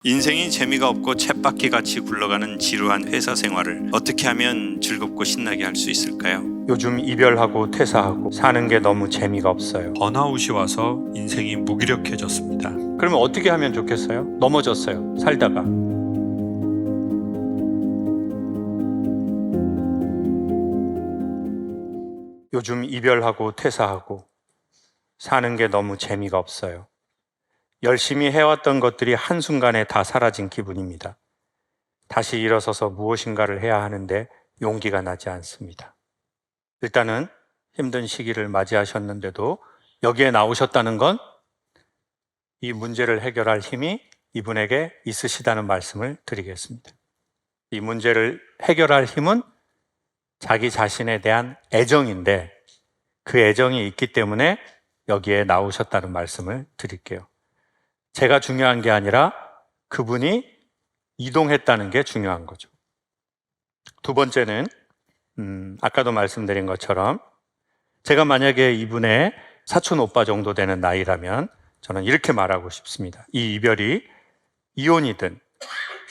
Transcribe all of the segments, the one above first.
인생이 재미가 없고 쳇바퀴 같이 굴러가는 지루한 회사 생활을 어떻게 하면 즐겁고 신나게 할 수 있을까요? 요즘 이별하고 퇴사하고 사는 게 너무 재미가 없어요. 번아웃이 와서 인생이 무기력해졌습니다. 그러면 어떻게 하면 좋겠어요? 넘어졌어요. 살다가. 요즘 이별하고 퇴사하고 사는 게 너무 재미가 없어요. 열심히 해왔던 것들이 한순간에 다 사라진 기분입니다. 다시 일어서서 무엇인가를 해야 하는데 용기가 나지 않습니다. 일단은 힘든 시기를 맞이하셨는데도 여기에 나오셨다는 건 이 문제를 해결할 힘이 이분에게 있으시다는 말씀을 드리겠습니다. 이 문제를 해결할 힘은 자기 자신에 대한 애정인데 그 애정이 있기 때문에 여기에 나오셨다는 말씀을 드릴게요. 제가 중요한 게 아니라 그분이 이동했다는 게 중요한 거죠. 두 번째는 아까도 말씀드린 것처럼 제가 만약에 이분의 사촌 오빠 정도 되는 나이라면 저는 이렇게 말하고 싶습니다. 이 이별이 이혼이든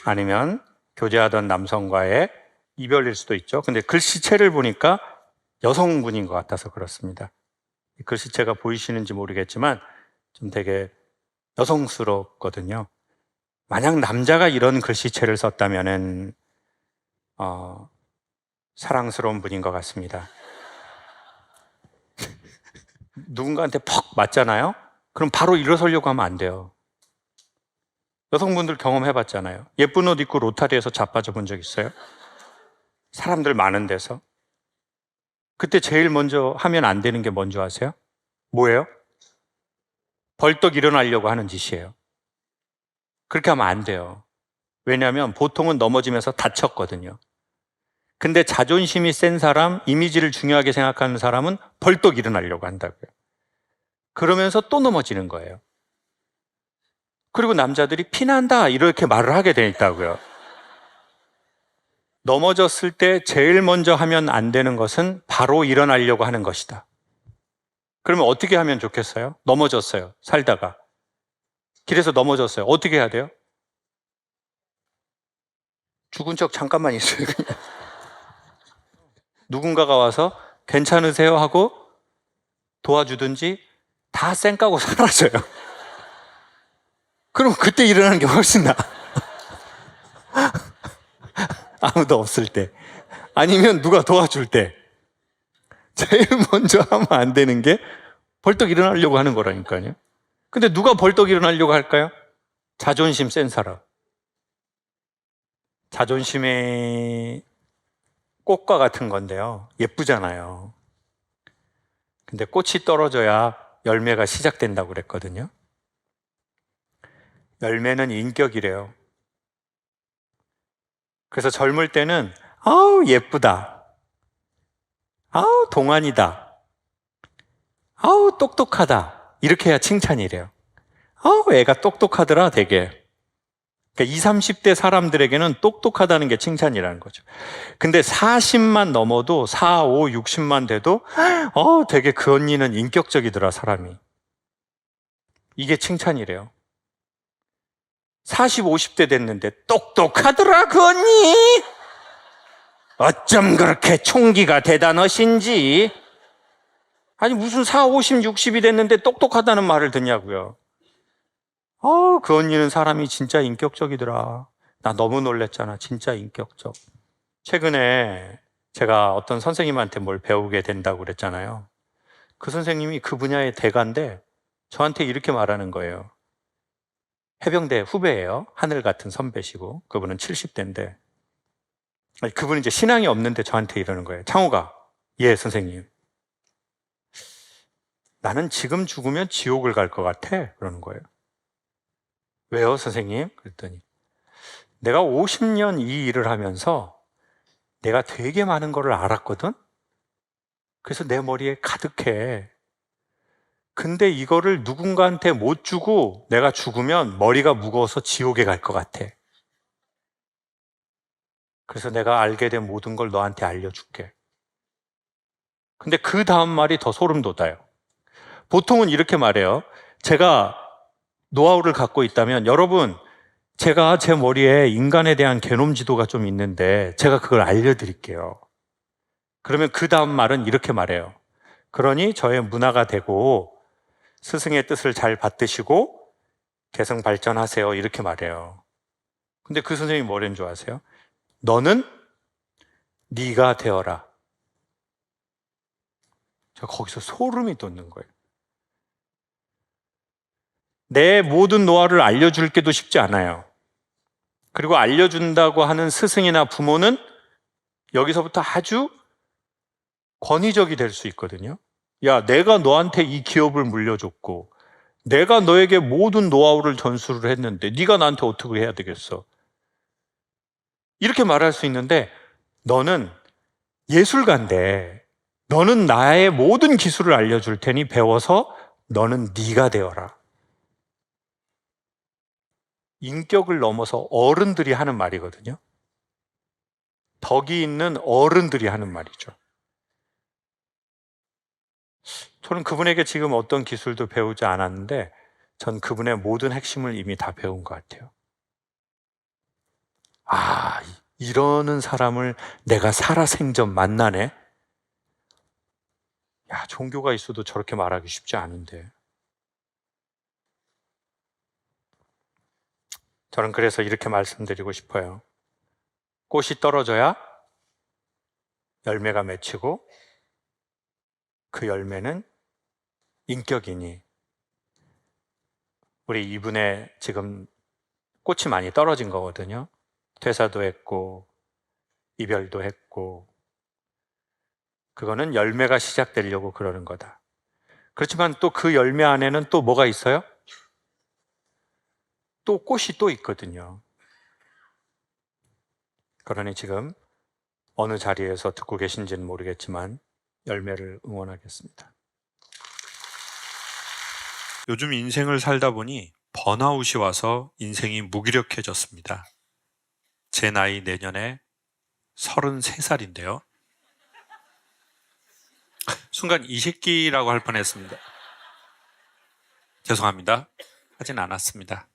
아니면 교제하던 남성과의 이별일 수도 있죠. 근데 글씨체를 보니까 여성분인 것 같아서 그렇습니다. 글씨체가 보이시는지 모르겠지만 좀 되게 여성스럽거든요. 만약 남자가 이런 글씨체를 썼다면은 사랑스러운 분인 것 같습니다. 누군가한테 퍽 맞잖아요? 그럼 바로 일어서려고 하면 안 돼요. 여성분들 경험해봤잖아요. 예쁜 옷 입고 로타리에서 자빠져 본 적 있어요? 사람들 많은 데서. 그때 제일 먼저 하면 안 되는 게 뭔지 아세요? 뭐예요? 벌떡 일어나려고 하는 짓이에요. 그렇게 하면 안 돼요. 왜냐하면 보통은 넘어지면서 다쳤거든요. 근데 자존심이 센 사람, 이미지를 중요하게 생각하는 사람은 벌떡 일어나려고 한다고요. 그러면서 또 넘어지는 거예요. 그리고 남자들이 피난다 이렇게 말을 하게 돼 있다고요. 넘어졌을 때 제일 먼저 하면 안 되는 것은 바로 일어나려고 하는 것이다. 그러면 어떻게 하면 좋겠어요? 넘어졌어요. 살다가. 길에서 넘어졌어요. 어떻게 해야 돼요? 죽은 척 잠깐만 있어요. 누군가가 와서 괜찮으세요? 하고 도와주든지 다 쌩까고 사라져요. 그럼 그때 일어나는 게 훨씬 나아. 아무도 없을 때. 아니면 누가 도와줄 때. 제일 먼저 하면 안 되는 게 벌떡 일어나려고 하는 거라니까요. 근데 누가 벌떡 일어나려고 할까요? 자존심 센 사람. 자존심이 꽃과 같은 건데요. 예쁘잖아요. 근데 꽃이 떨어져야 열매가 시작된다고 그랬거든요. 열매는 인격이래요. 그래서 젊을 때는 아우 예쁘다, 아우 동안이다, 아우 똑똑하다 이렇게 해야 칭찬이래요. 아우 애가 똑똑하더라 되게. 그러니까 20, 30대 사람들에게는 똑똑하다는 게 칭찬이라는 거죠. 근데 40만 넘어도 4, 5, 60만 돼도 되게 그 언니는 인격적이더라 사람이. 이게 칭찬이래요. 40, 50대 됐는데 똑똑하더라 그 언니. 어쩜 그렇게 총기가 대단하신지. 아니 무슨 4, 50, 60이 됐는데 똑똑하다는 말을 듣냐고요. 그 언니는 사람이 진짜 인격적이더라. 나 너무 놀랬잖아. 진짜 인격적. 최근에 제가 어떤 선생님한테 뭘 배우게 된다고 그랬잖아요. 그 선생님이 그 분야의 대가인데 저한테 이렇게 말하는 거예요. 해병대 후배예요. 하늘 같은 선배시고 그분은 70대인데 그분은 이제 신앙이 없는데 저한테 이러는 거예요. 창호가, 예 선생님. 나는 지금 죽으면 지옥을 갈 것 같아. 그러는 거예요. 왜요 선생님? 그랬더니 내가 50년 이 일을 하면서 내가 되게 많은 거를 알았거든? 그래서 내 머리에 가득해. 근데 이거를 누군가한테 못 주고 내가 죽으면 머리가 무거워서 지옥에 갈 것 같아. 그래서 내가 알게 된 모든 걸 너한테 알려줄게. 근데 그 다음 말이 더 소름 돋아요. 보통은 이렇게 말해요. 제가 노하우를 갖고 있다면 여러분 제가 제 머리에 인간에 대한 개놈 지도가 좀 있는데 제가 그걸 알려드릴게요. 그러면 그 다음 말은 이렇게 말해요. 그러니 저의 문화가 되고 스승의 뜻을 잘 받드시고 개성 발전하세요. 이렇게 말해요. 근데 그 선생님이 뭐라는 줄 아세요? 너는 네가 되어라. 제가 거기서 소름이 돋는 거예요. 내 모든 노하우를 알려줄 게도 쉽지 않아요. 그리고 알려준다고 하는 스승이나 부모는 여기서부터 아주 권위적이 될 수 있거든요. 야, 내가 너한테 이 기업을 물려줬고 내가 너에게 모든 노하우를 전수를 했는데 네가 나한테 어떻게 해야 되겠어? 이렇게 말할 수 있는데 너는 예술가인데 너는 나의 모든 기술을 알려줄 테니 배워서 너는 네가 되어라. 인격을 넘어서 어른들이 하는 말이거든요. 덕이 있는 어른들이 하는 말이죠. 저는 그분에게 지금 어떤 기술도 배우지 않았는데 전 그분의 모든 핵심을 이미 다 배운 것 같아요. 아, 이러는 사람을 내가 살아생전 만나네? 야, 종교가 있어도 저렇게 말하기 쉽지 않은데. 저는 그래서 이렇게 말씀드리고 싶어요. 꽃이 떨어져야 열매가 맺히고 그 열매는 인격이니 우리 이분의 지금 꽃이 많이 떨어진 거거든요. 퇴사도 했고 이별도 했고 그거는 열매가 시작되려고 그러는 거다. 그렇지만 또 그 열매 안에는 또 뭐가 있어요? 또 꽃이 또 있거든요. 그러니 지금 어느 자리에서 듣고 계신지는 모르겠지만 열매를 응원하겠습니다. 요즘 인생을 살다 보니 번아웃이 와서 인생이 무기력해졌습니다. 제 나이 내년에 33살인데요. 순간 이 새끼라고 할 뻔했습니다. 죄송합니다. 하진 않았습니다.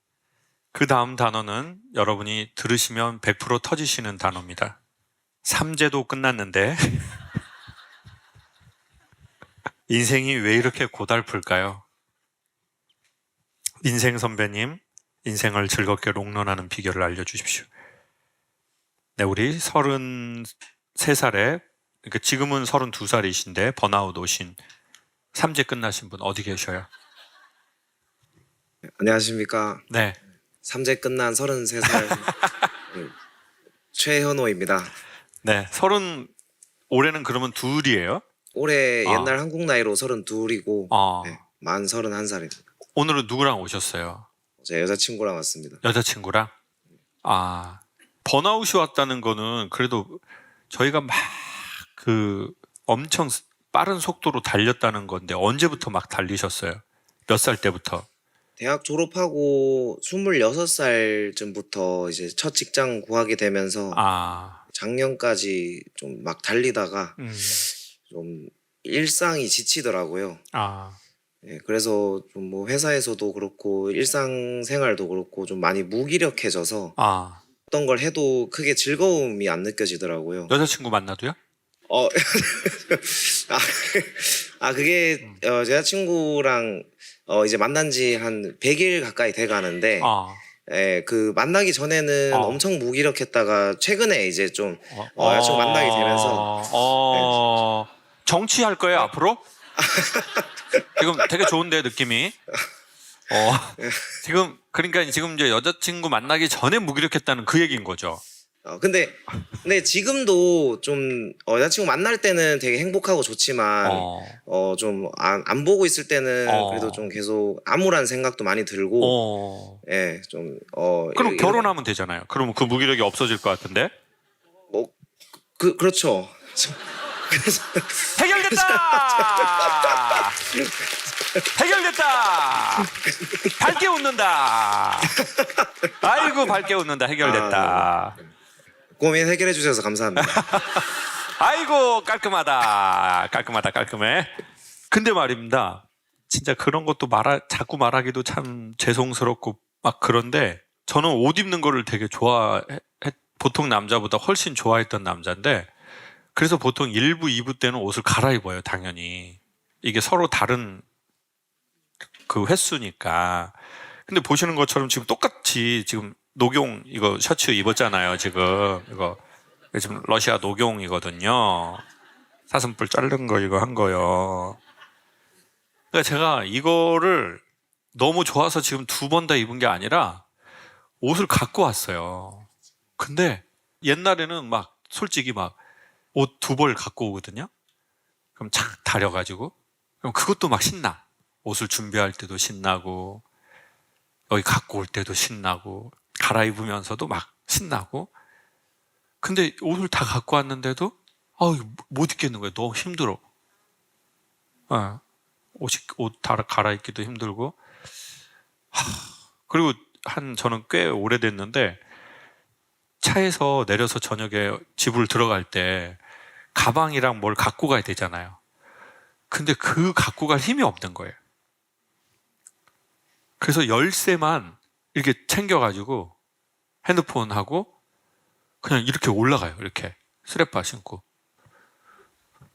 그 다음 단어는 여러분이 들으시면 100% 터지시는 단어입니다. 삼재도 끝났는데 인생이 왜 이렇게 고달플까요? 인생 선배님, 인생을 즐겁게 롱런하는 비결을 알려주십시오. 네, 우리 33살에, 그러니까 지금은 32살이신데 번아웃 오신 삼재 끝나신 분 어디 계셔요? 안녕하십니까. 네, 삼재 끝난 33살 최현호입니다. 네, 올해는 그러면 둘이에요? 올해 아. 옛날 한국 나이로 32이고 네, 만 31살입니다. 오늘은 누구랑 오셨어요? 제 여자친구랑 왔습니다. 여자친구랑? 번아웃이 왔다는 거는 그래도 저희가 막 엄청 빠른 속도로 달렸다는 건데 언제부터 막 달리셨어요? 몇 살 때부터? 대학 졸업하고 26살쯤부터 이제 첫 직장 구하게 되면서 작년까지 좀 막 달리다가 좀 일상이 지치더라고요. 네, 그래서 좀 뭐 회사에서도 그렇고 일상생활도 그렇고 좀 많이 무기력해져서 어떤 걸 해도 크게 즐거움이 안 느껴지더라고요. 여자친구 만나도요? 그게 여자친구랑 이제 만난 지 한 100일 가까이 돼 가는데 예, 그 만나기 전에는 엄청 무기력했다가 최근에 이제 좀 여자친구 만나게 되면서 정치할 거예요 앞으로? 지금 되게 좋은데 느낌이. 그러니까 지금 이제 여자친구 만나기 전에 무기력했다는 그 얘기인 거죠. 근데 지금도 좀 여자친구 만날 때는 되게 행복하고 좋지만 좀 안 보고 있을 때는 그래도 좀 계속 암울한 생각도 많이 들고 예, 좀 그럼 결혼하면 되잖아요. 그러면 그 무기력이 없어질 것 같은데? 그렇죠. 해결됐다! 해결됐다! 밝게 웃는다! 아이고 밝게 웃는다. 해결됐다. 고민 해결해 주셔서 감사합니다. 아이고 깔끔하다. 깔끔해. 근데 말입니다. 진짜 그런 것도 자꾸 말하기도 참 죄송스럽고 막 그런데 저는 옷 입는 거를 되게 보통 남자보다 훨씬 좋아했던 남자인데, 그래서 보통 1부, 2부 때는 옷을 갈아입어요, 당연히. 이게 서로 다른 그 횟수니까. 근데 보시는 것처럼 지금 똑같이 지금 녹용 이거 셔츠 입었잖아요, 지금. 이거 지금 러시아 녹용이거든요. 사슴뿔 자른 거 이거 한 거요. 그러니까 제가 이거를 너무 좋아서 지금 2번 다 입은 게 아니라 옷을 갖고 왔어요. 근데 옛날에는 막 솔직히 막 옷 2벌 갖고 오거든요. 그럼 착 다려가지고 그럼 그것도 막 신나. 옷을 준비할 때도 신나고 여기 갖고 올 때도 신나고 갈아입으면서도 막 신나고. 근데 옷을 다 갖고 왔는데도 못 입겠는 거예요. 너무 힘들어. 옷 다 갈아입기도 힘들고. 그리고 저는 꽤 오래됐는데 차에서 내려서 저녁에 집을 들어갈 때 가방이랑 뭘 갖고 가야 되잖아요. 근데 그 갖고 갈 힘이 없는 거예요. 그래서 열쇠만 이렇게 챙겨가지고 핸드폰하고 그냥 이렇게 올라가요. 이렇게 스레빠 신고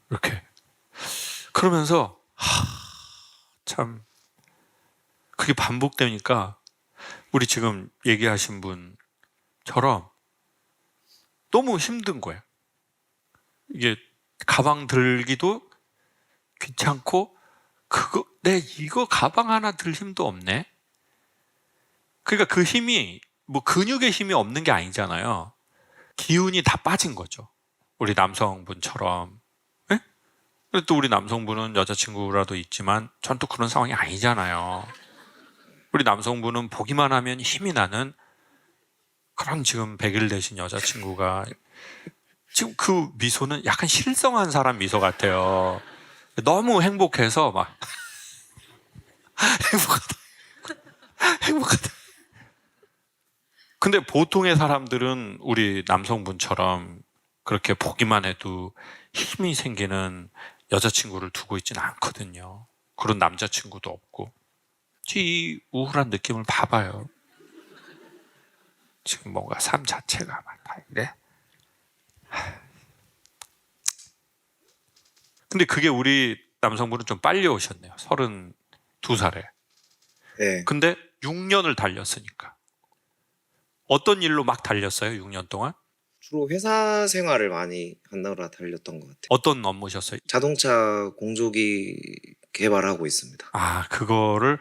이렇게. 그러면서 참 그게 반복되니까 우리 지금 얘기하신 분처럼 너무 힘든 거예요. 이게 가방 들기도 귀찮고 이거 가방 하나 들 힘도 없네. 그러니까 그 힘이 뭐 근육의 힘이 없는 게 아니잖아요. 기운이 다 빠진 거죠. 우리 남성분처럼. 네? 근데 또 우리 남성분은 여자친구라도 있지만 전 또 그런 상황이 아니잖아요. 우리 남성분은 보기만 하면 힘이 나는 그런 지금 100일 되신 여자친구가 지금 그 미소는 약간 실성한 사람 미소 같아요. 너무 행복해서 막 행복하다. 근데 보통의 사람들은 우리 남성분처럼 그렇게 보기만 해도 힘이 생기는 여자친구를 두고 있지는 않거든요. 그런 남자친구도 없고. 이 우울한 느낌을 봐봐요. 지금 뭔가 삶 자체가 막 다 이래. 근데 그게 우리 남성분은 좀 빨리 오셨네요. 32살에. 네. 근데 6년을 달렸으니까. 어떤 일로 막 달렸어요? 6년 동안? 주로 회사 생활을 많이 하느라 달렸던 것 같아요. 어떤 업무셨어요? 자동차 공조기 개발하고 있습니다. 그거를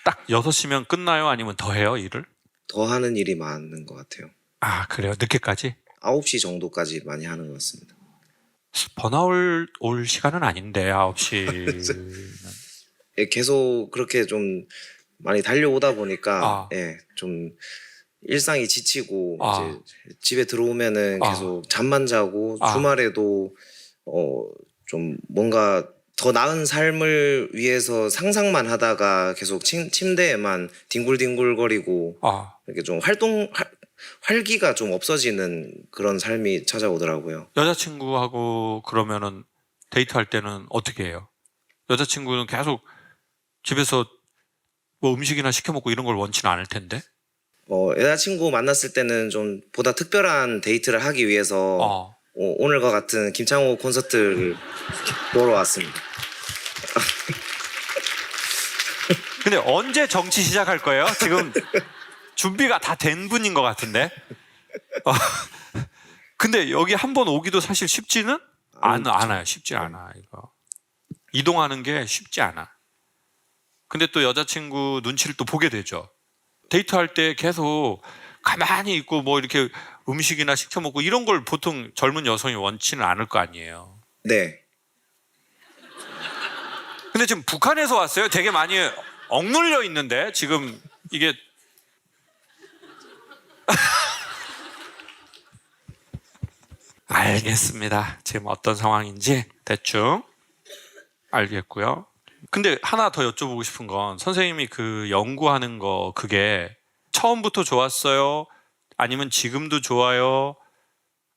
딱 6시면 끝나요? 아니면 더 해요, 일을? 더 하는 일이 많은 것 같아요. 그래요? 늦게까지? 9시 정도까지 많이 하는 것 같습니다. 번아웃 올 시간은 아닌데 9시는. 예, 계속 그렇게 좀 많이 달려오다 보니까 좀 일상이 지치고 이제 집에 들어오면은 계속 잠만 자고 주말에도 좀 뭔가 더 나은 삶을 위해서 상상만 하다가 계속 침대에만 뒹굴뒹굴거리고 이렇게 좀 활기가 좀 없어지는 그런 삶이 찾아오더라고요. 여자친구하고 그러면은 데이트할 때는 어떻게 해요? 여자친구는 계속 집에서 뭐 음식이나 시켜 먹고 이런 걸 원치는 않을 텐데. 여자친구 만났을 때는 좀 보다 특별한 데이트를 하기 위해서 오늘과 같은 김창호 콘서트를 보러 왔습니다. 근데 언제 정치 시작할 거예요? 지금 준비가 다 된 분인 것 같은데. 근데 여기 한번 오기도 사실 쉽지는 않아요. 쉽지 않아. 이거 이동하는 게 쉽지 않아. 근데 또 여자친구 눈치를 또 보게 되죠. 데이트할 때 계속 가만히 있고 뭐 이렇게 음식이나 시켜 먹고 이런 걸 보통 젊은 여성이 원치는 않을 거 아니에요. 네. 근데 지금 북한에서 왔어요. 되게 많이 억눌려 있는데 지금 이게 알겠습니다. 지금 어떤 상황인지 대충 알겠고요. 근데 하나 더 여쭤보고 싶은 건 선생님이 그 연구하는 거 그게 처음부터 좋았어요? 아니면 지금도 좋아요?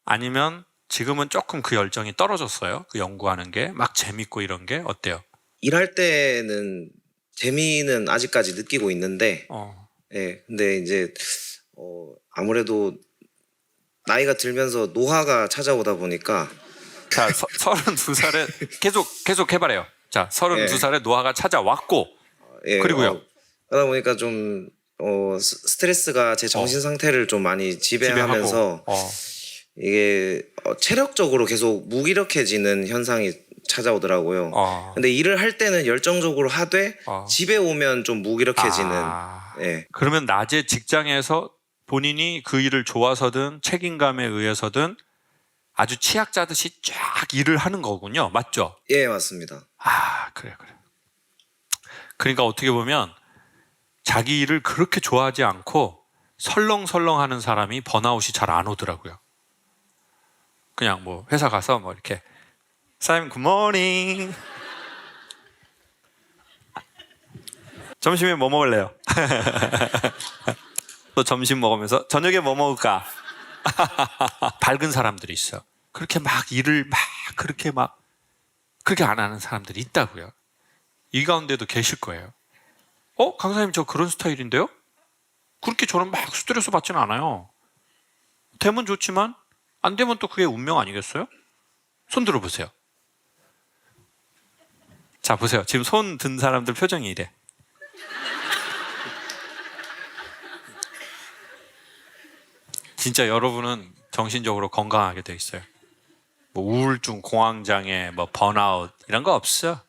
아니면 지금은 조금 그 열정이 떨어졌어요? 그 연구하는 게 막 재밌고 이런 게 어때요? 일할 때는 재미는 아직까지 느끼고 있는데 근데 이제 아무래도 나이가 들면서 노화가 찾아오다 보니까 자, 32살에 계속 해봐래요. 자, 32살에 노화가 찾아왔고 예, 그리고요. 그러다 보니까 좀 스트레스가 제 정신 상태를 좀 많이 지배하면서 이게 체력적으로 계속 무기력해지는 현상이 찾아오더라고요. 근데 일을 할 때는 열정적으로 하되 집에 오면 좀 무기력해지는. 예. 그러면 낮에 직장에서 본인이 그 일을 좋아서든 책임감에 의해서든 아주 치약자듯이 쫙 일을 하는 거군요. 맞죠? 예, 맞습니다. 그래. 그러니까 어떻게 보면 자기 일을 그렇게 좋아하지 않고 설렁설렁 하는 사람이 번아웃이 잘 안 오더라고요. 그냥 뭐 회사 가서 뭐 이렇게 사장님 굿모닝 점심에 뭐 먹을래요? 또 점심 먹으면서 저녁에 뭐 먹을까? 밝은 사람들이 있어. 그렇게 막 일을 그렇게 안 하는 사람들이 있다고요. 이 가운데도 계실 거예요. 강사님 저 그런 스타일인데요? 그렇게 저는 막 스트레스 받지는 않아요. 되면 좋지만 안 되면 또 그게 운명 아니겠어요? 손 들어보세요. 자, 보세요. 지금 손 든 사람들 표정이 이래. 진짜 여러분은 정신적으로 건강하게 돼 있어요. 뭐 우울증, 공황장애, 뭐 번아웃 이런 거 없어.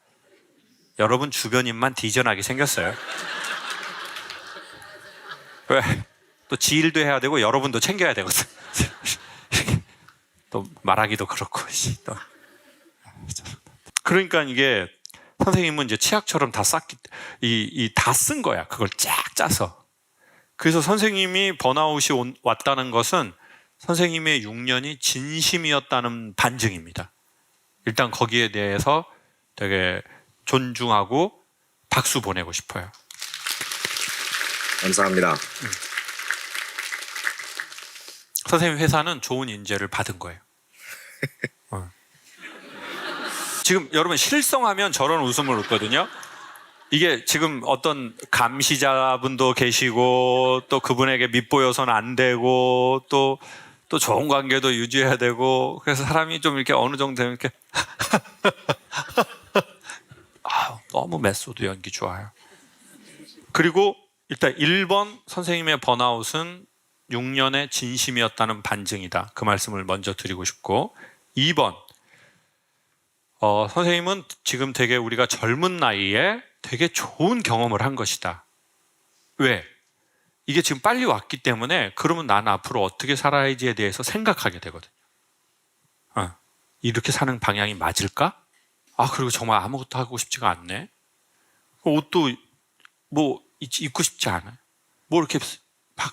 여러분 주변인만 디전하게 생겼어요. 왜? 또 지일도 해야 되고 여러분도 챙겨야 되거든. 또 말하기도 그렇고. 또. 그러니까 이게 선생님은 이제 치약처럼 다 다 쓴 거야. 그걸 쫙 짜서. 그래서 선생님이 번아웃이 왔다는 것은 선생님의 6년이 진심이었다는 반증입니다. 일단 거기에 대해서 되게 존중하고 박수 보내고 싶어요. 감사합니다. 선생님 회사는 좋은 인재를 받은 거예요. 지금 여러분 실성하면 저런 웃음을 웃거든요. 이게 지금 어떤 감시자분도 계시고 또 그분에게 밉보여서는 안 되고 또 좋은 관계도 유지해야 되고 그래서 사람이 좀 이렇게 어느 정도 되면 이렇게 너무 메소드 연기 좋아요. 그리고 일단 1번 선생님의 번아웃은 6년의 진심이었다는 반증이다. 그 말씀을 먼저 드리고 싶고 2번 선생님은 지금 되게 우리가 젊은 나이에 되게 좋은 경험을 한 것이다. 왜? 이게 지금 빨리 왔기 때문에 그러면 난 앞으로 어떻게 살아야지에 대해서 생각하게 되거든요. 이렇게 사는 방향이 맞을까? 그리고 정말 아무것도 하고 싶지가 않네. 옷도 뭐 입고 싶지 않아요. 뭐 이렇게 다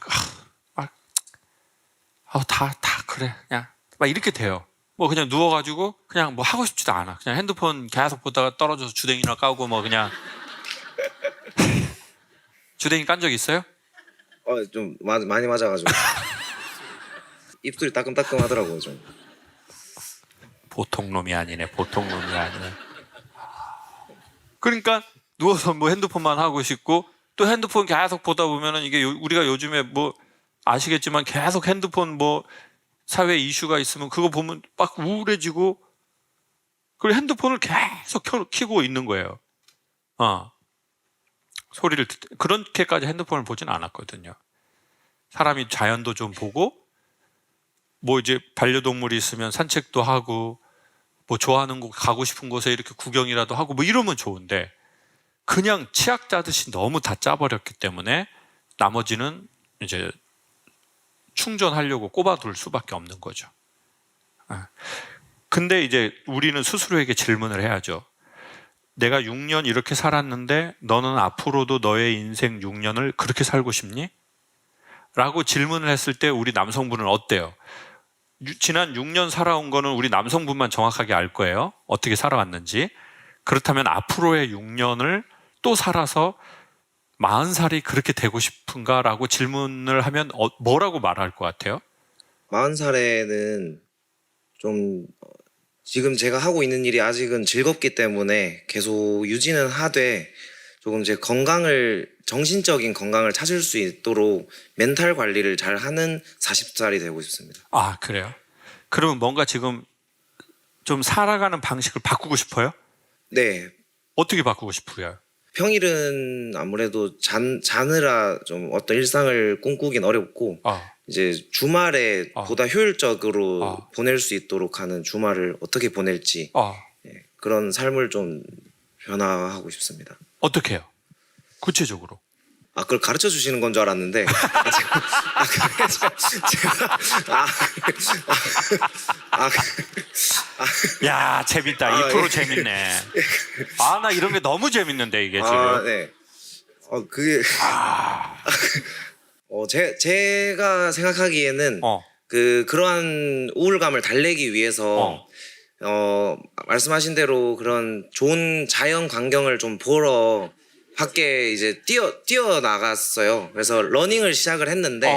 그래. 그냥 막 이렇게 돼요. 뭐 그냥 누워가지고 그냥 뭐 하고 싶지도 않아. 그냥 핸드폰 계속 보다가 떨어져서 주댕이나 까고 뭐 그냥 주댕이 깐 적 있어요? 좀 많이 맞아가지고 입술이 따끔따끔 하더라고요. 좀. 보통 놈이 아니네. 보통 놈이 아니네. 그러니까 누워서 뭐 핸드폰만 하고 싶고 또 핸드폰 계속 보다 보면은 이게 우리가 요즘에 뭐 아시겠지만 계속 핸드폰 뭐 사회 이슈가 있으면 그거 보면 막 우울해지고 그리고 핸드폰을 계속 켜고 있는 거예요. 소리를 그렇게까지 핸드폰을 보진 않았거든요. 사람이 자연도 좀 보고 뭐 이제 반려동물이 있으면 산책도 하고 뭐 좋아하는 곳 가고 싶은 곳에 이렇게 구경이라도 하고 뭐 이러면 좋은데 그냥 치약 짜듯이 너무 다 짜버렸기 때문에 나머지는 이제 충전하려고 꼽아둘 수밖에 없는 거죠. 근데 이제 우리는 스스로에게 질문을 해야죠. 내가 6년 이렇게 살았는데 너는 앞으로도 너의 인생 6년을 그렇게 살고 싶니? 라고 질문을 했을 때 우리 남성분은 어때요? 지난 6년 살아온 거는 우리 남성분만 정확하게 알 거예요. 어떻게 살아왔는지. 그렇다면 앞으로의 6년을 또 살아서 40살이 그렇게 되고 싶은가? 라고 질문을 하면 뭐라고 말할 것 같아요? 40살에는 좀 지금 제가 하고 있는 일이 아직은 즐겁기 때문에 계속 유지는 하되 조금 제 정신적인 건강을 찾을 수 있도록 멘탈 관리를 잘 하는 40살이 되고 싶습니다. 아, 그래요? 그러면 뭔가 지금 좀 살아가는 방식을 바꾸고 싶어요? 네. 어떻게 바꾸고 싶어요? 평일은 아무래도 자느라 좀 어떤 일상을 꿈꾸긴 어렵고 이제 주말에 보다 효율적으로 보낼 수 있도록 하는 주말을 어떻게 보낼지 그런 삶을 좀 변화하고 싶습니다. 어떻게 해요? 구체적으로. 그걸 가르쳐 주시는 건 줄 알았는데 야, 재밌다. 2% 재밌네. 나 이런 게 너무 재밌는데 이게 지금. 네. 그게 제가 생각하기에는 그러한 우울감을 달래기 위해서 말씀하신 대로 그런 좋은 자연 광경을 좀 보러 밖에 이제 뛰어 나갔어요. 그래서 러닝을 시작을 했는데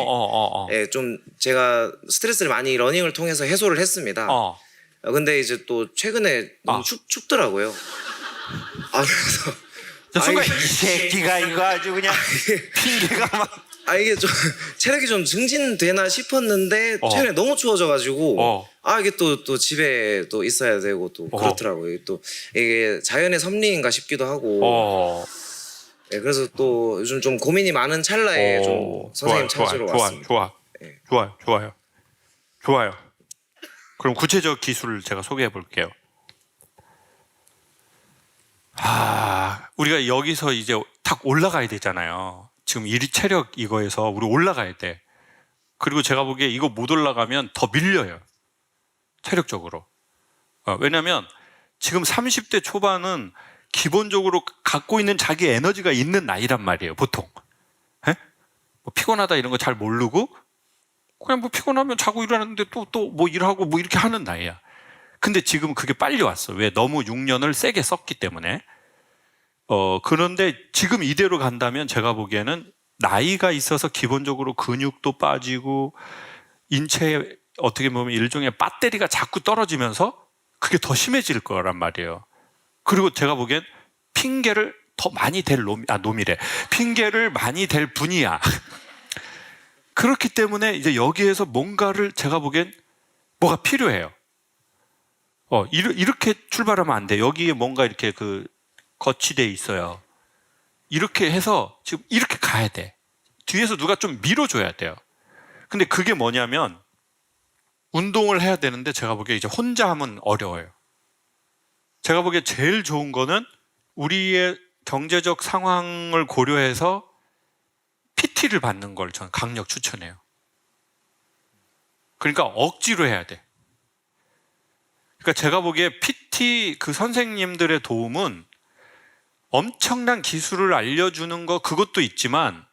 예, 좀 제가 스트레스를 많이 러닝을 통해서 해소를 했습니다. 근데 이제 또 최근에 너무 춥더라고요. 그래서 순간 이 새끼가 이거 아주 그냥 핑계가 막. 이게 좀 체력이 좀 증진되나 싶었는데 최근에 너무 추워져가지고 이게 또 집에 또 있어야 되고 또 그렇더라고요. 또 이게 자연의 섭리인가 싶기도 하고. 네, 그래서 또 요즘 좀 고민이 많은 찰나에 좀 선생님 찾으러 왔습니다. 좋아요. 그럼 구체적 기술을 제가 소개해 볼게요. 우리가 여기서 이제 탁 올라가야 되잖아요. 지금 체력 이거에서 우리 올라가야 돼. 그리고 제가 보기에 이거 못 올라가면 더 밀려요. 체력적으로. 왜냐면 지금 30대 초반은 기본적으로 갖고 있는 자기 에너지가 있는 나이란 말이에요, 보통. 뭐 피곤하다 이런 거 잘 모르고 그냥 뭐 피곤하면 자고 일어나는데 또 뭐 일하고 뭐 이렇게 하는 나이야. 근데 지금 그게 빨리 왔어. 왜? 너무 6년을 세게 썼기 때문에. 그런데 지금 이대로 간다면 제가 보기에는 나이가 있어서 기본적으로 근육도 빠지고 인체에 어떻게 보면 일종의 배터리가 자꾸 떨어지면서 그게 더 심해질 거란 말이에요. 그리고 제가 보기엔 핑계를 더 많이 댈 놈이래. 핑계를 많이 댈 분이야. 그렇기 때문에 이제 여기에서 뭔가를 제가 보기엔 뭐가 필요해요. 이렇게 출발하면 안 돼. 여기에 뭔가 이렇게 거치돼 있어요. 이렇게 해서 지금 이렇게 가야 돼. 뒤에서 누가 좀 밀어줘야 돼요. 근데 그게 뭐냐면 운동을 해야 되는데 제가 보기에 이제 혼자 하면 어려워요. 제가 보기에 제일 좋은 거는 우리의 경제적 상황을 고려해서 PT를 받는 걸 저는 강력 추천해요. 그러니까 억지로 해야 돼. 그러니까 제가 보기에 PT 그 선생님들의 도움은 엄청난 기술을 알려주는 거 그것도 있지만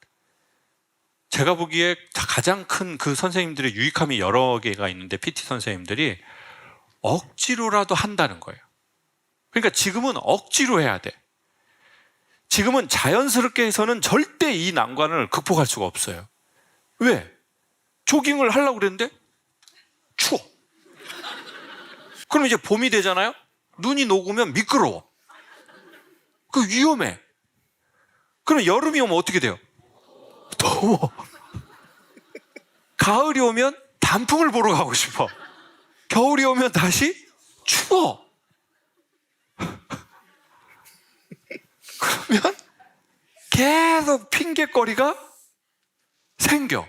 제가 보기에 가장 큰 그 선생님들의 유익함이 여러 개가 있는데 PT 선생님들이 억지로라도 한다는 거예요. 그러니까 지금은 억지로 해야 돼. 지금은 자연스럽게 해서는 절대 이 난관을 극복할 수가 없어요. 왜? 조깅을 하려고 그랬는데 추워. 그럼 이제 봄이 되잖아요? 눈이 녹으면 미끄러워. 그 위험해. 그럼 여름이 오면 어떻게 돼요? 더워. 가을이 오면 단풍을 보러 가고 싶어. 겨울이 오면 다시 추워. 그러면 계속 핑계거리가 생겨.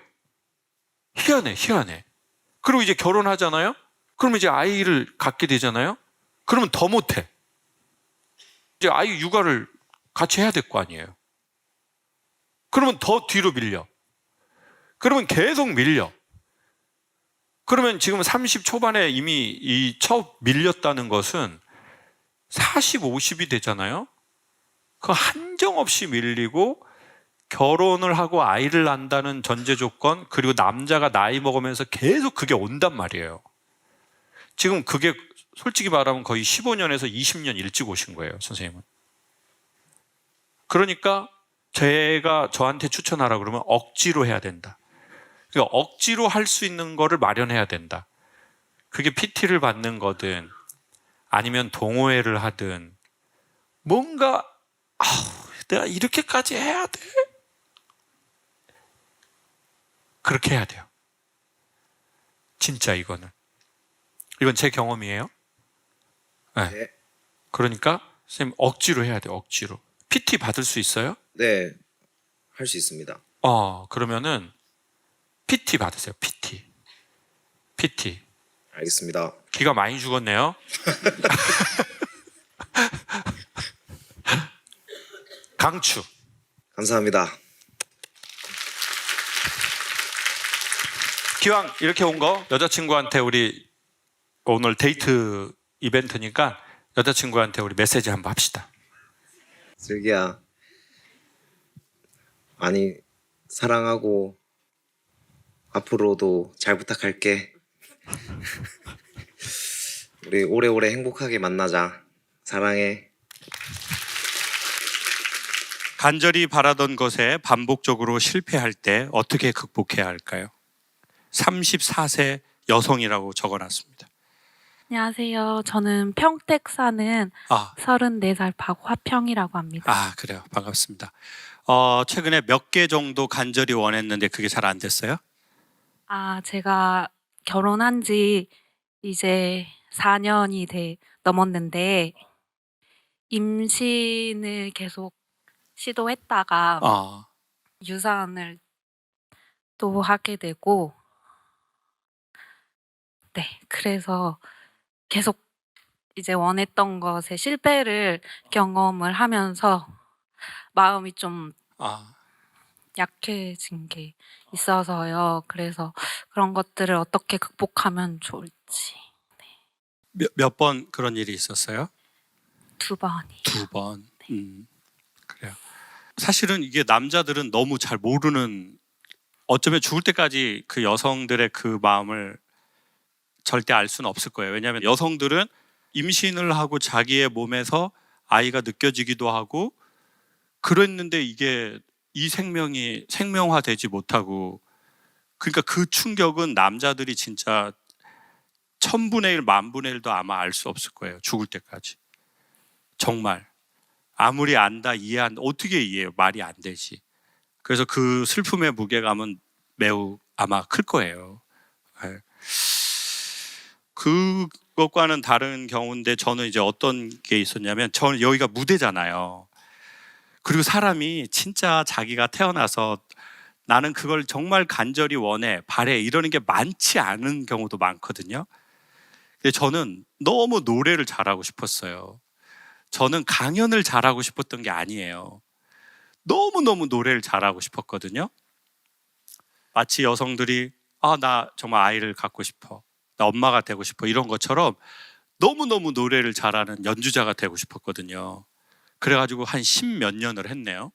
희한해. 그리고 이제 결혼하잖아요? 그러면 이제 아이를 갖게 되잖아요? 그러면 더 못해. 이제 아이 육아를 같이 해야 될 거 아니에요. 그러면 더 뒤로 밀려. 그러면 계속 밀려. 그러면 지금 30 초반에 이미 이 첫 밀렸다는 것은 40, 50이 되잖아요? 그 한정없이 밀리고 결혼을 하고 아이를 낳는다는 전제 조건, 그리고 남자가 나이 먹으면서 계속 그게 온단 말이에요. 지금 그게 솔직히 말하면 거의 15년에서 20년 일찍 오신 거예요, 선생님은. 그러니까 제가 저한테 추천하라 그러면 억지로 해야 된다. 그러니까 억지로 할 수 있는 거를 마련해야 된다. 그게 PT를 받는 거든 아니면 동호회를 하든 뭔가 내가 이렇게까지 해야 돼? 그렇게 해야 돼요. 진짜 이건 제 경험이에요. 네. 네. 그러니까 선생님 억지로 해야 돼요. 억지로. PT 받을 수 있어요? 네, 할 수 있습니다. 그러면은 PT 받으세요. PT. 알겠습니다. 기가 많이 죽었네요. 강추. 감사합니다. 기왕 이렇게 온 거 여자친구한테 우리 오늘 데이트 이벤트니까 여자친구한테 우리 메시지 한번 합시다. 슬기야, 많이 사랑하고 앞으로도 잘 부탁할게. 우리 오래오래 행복하게 만나자. 사랑해. 간절히 바라던 것에 반복적으로 실패할 때 어떻게 극복해야 할까요? 34세 여성이라고 적어놨습니다. 안녕하세요. 저는 평택 사는 34살 박화평이라고 합니다. 그래요. 반갑습니다. 최근에 몇 개 정도 간절히 원했는데 그게 잘 안 됐어요? 제가 결혼한 지 이제 4년이 넘었는데 임신을 계속 시도했다가 유산을 또 하게 되고 그래서 계속 이제 원했던 것에 실패를 경험을 하면서 마음이 좀 약해진 게 있어서요. 그래서 그런 것들을 어떻게 극복하면 좋을지. 몇 번 그런 일이 있었어요? 2번이요. 2번. 그래요. 사실은 이게 남자들은 너무 잘 모르는, 어쩌면 죽을 때까지 그 여성들의 그 마음을 절대 알 수는 없을 거예요. 왜냐하면 여성들은 임신을 하고 자기의 몸에서 아이가 느껴지기도 하고 그랬는데 이게 이 생명이 생명화되지 못하고, 그러니까 그 충격은 남자들이 진짜 1000분의 1, 10,000분의 1도 아마 알 수 없을 거예요. 죽을 때까지. 정말 아무리 안다, 이해한다, 어떻게 이해해요? 말이 안 되지. 그래서 그 슬픔의 무게감은 매우 아마 클 거예요. 네. 그것과는 다른 경우인데 저는 이제 어떤 게 있었냐면, 저는 여기가 무대잖아요. 그리고 사람이 진짜 자기가 태어나서 나는 그걸 정말 간절히 원해, 바래, 이러는 게 많지 않은 경우도 많거든요. 근데 저는 너무 노래를 잘하고 싶었어요. 저는 강연을 잘하고 싶었던 게 아니에요. 너무너무 노래를 잘하고 싶었거든요. 마치 여성들이 나 정말 아이를 갖고 싶어, 나 엄마가 되고 싶어, 이런 것처럼 너무너무 노래를 잘하는 연주자가 되고 싶었거든요. 그래가지고 한 10몇 년을 했네요.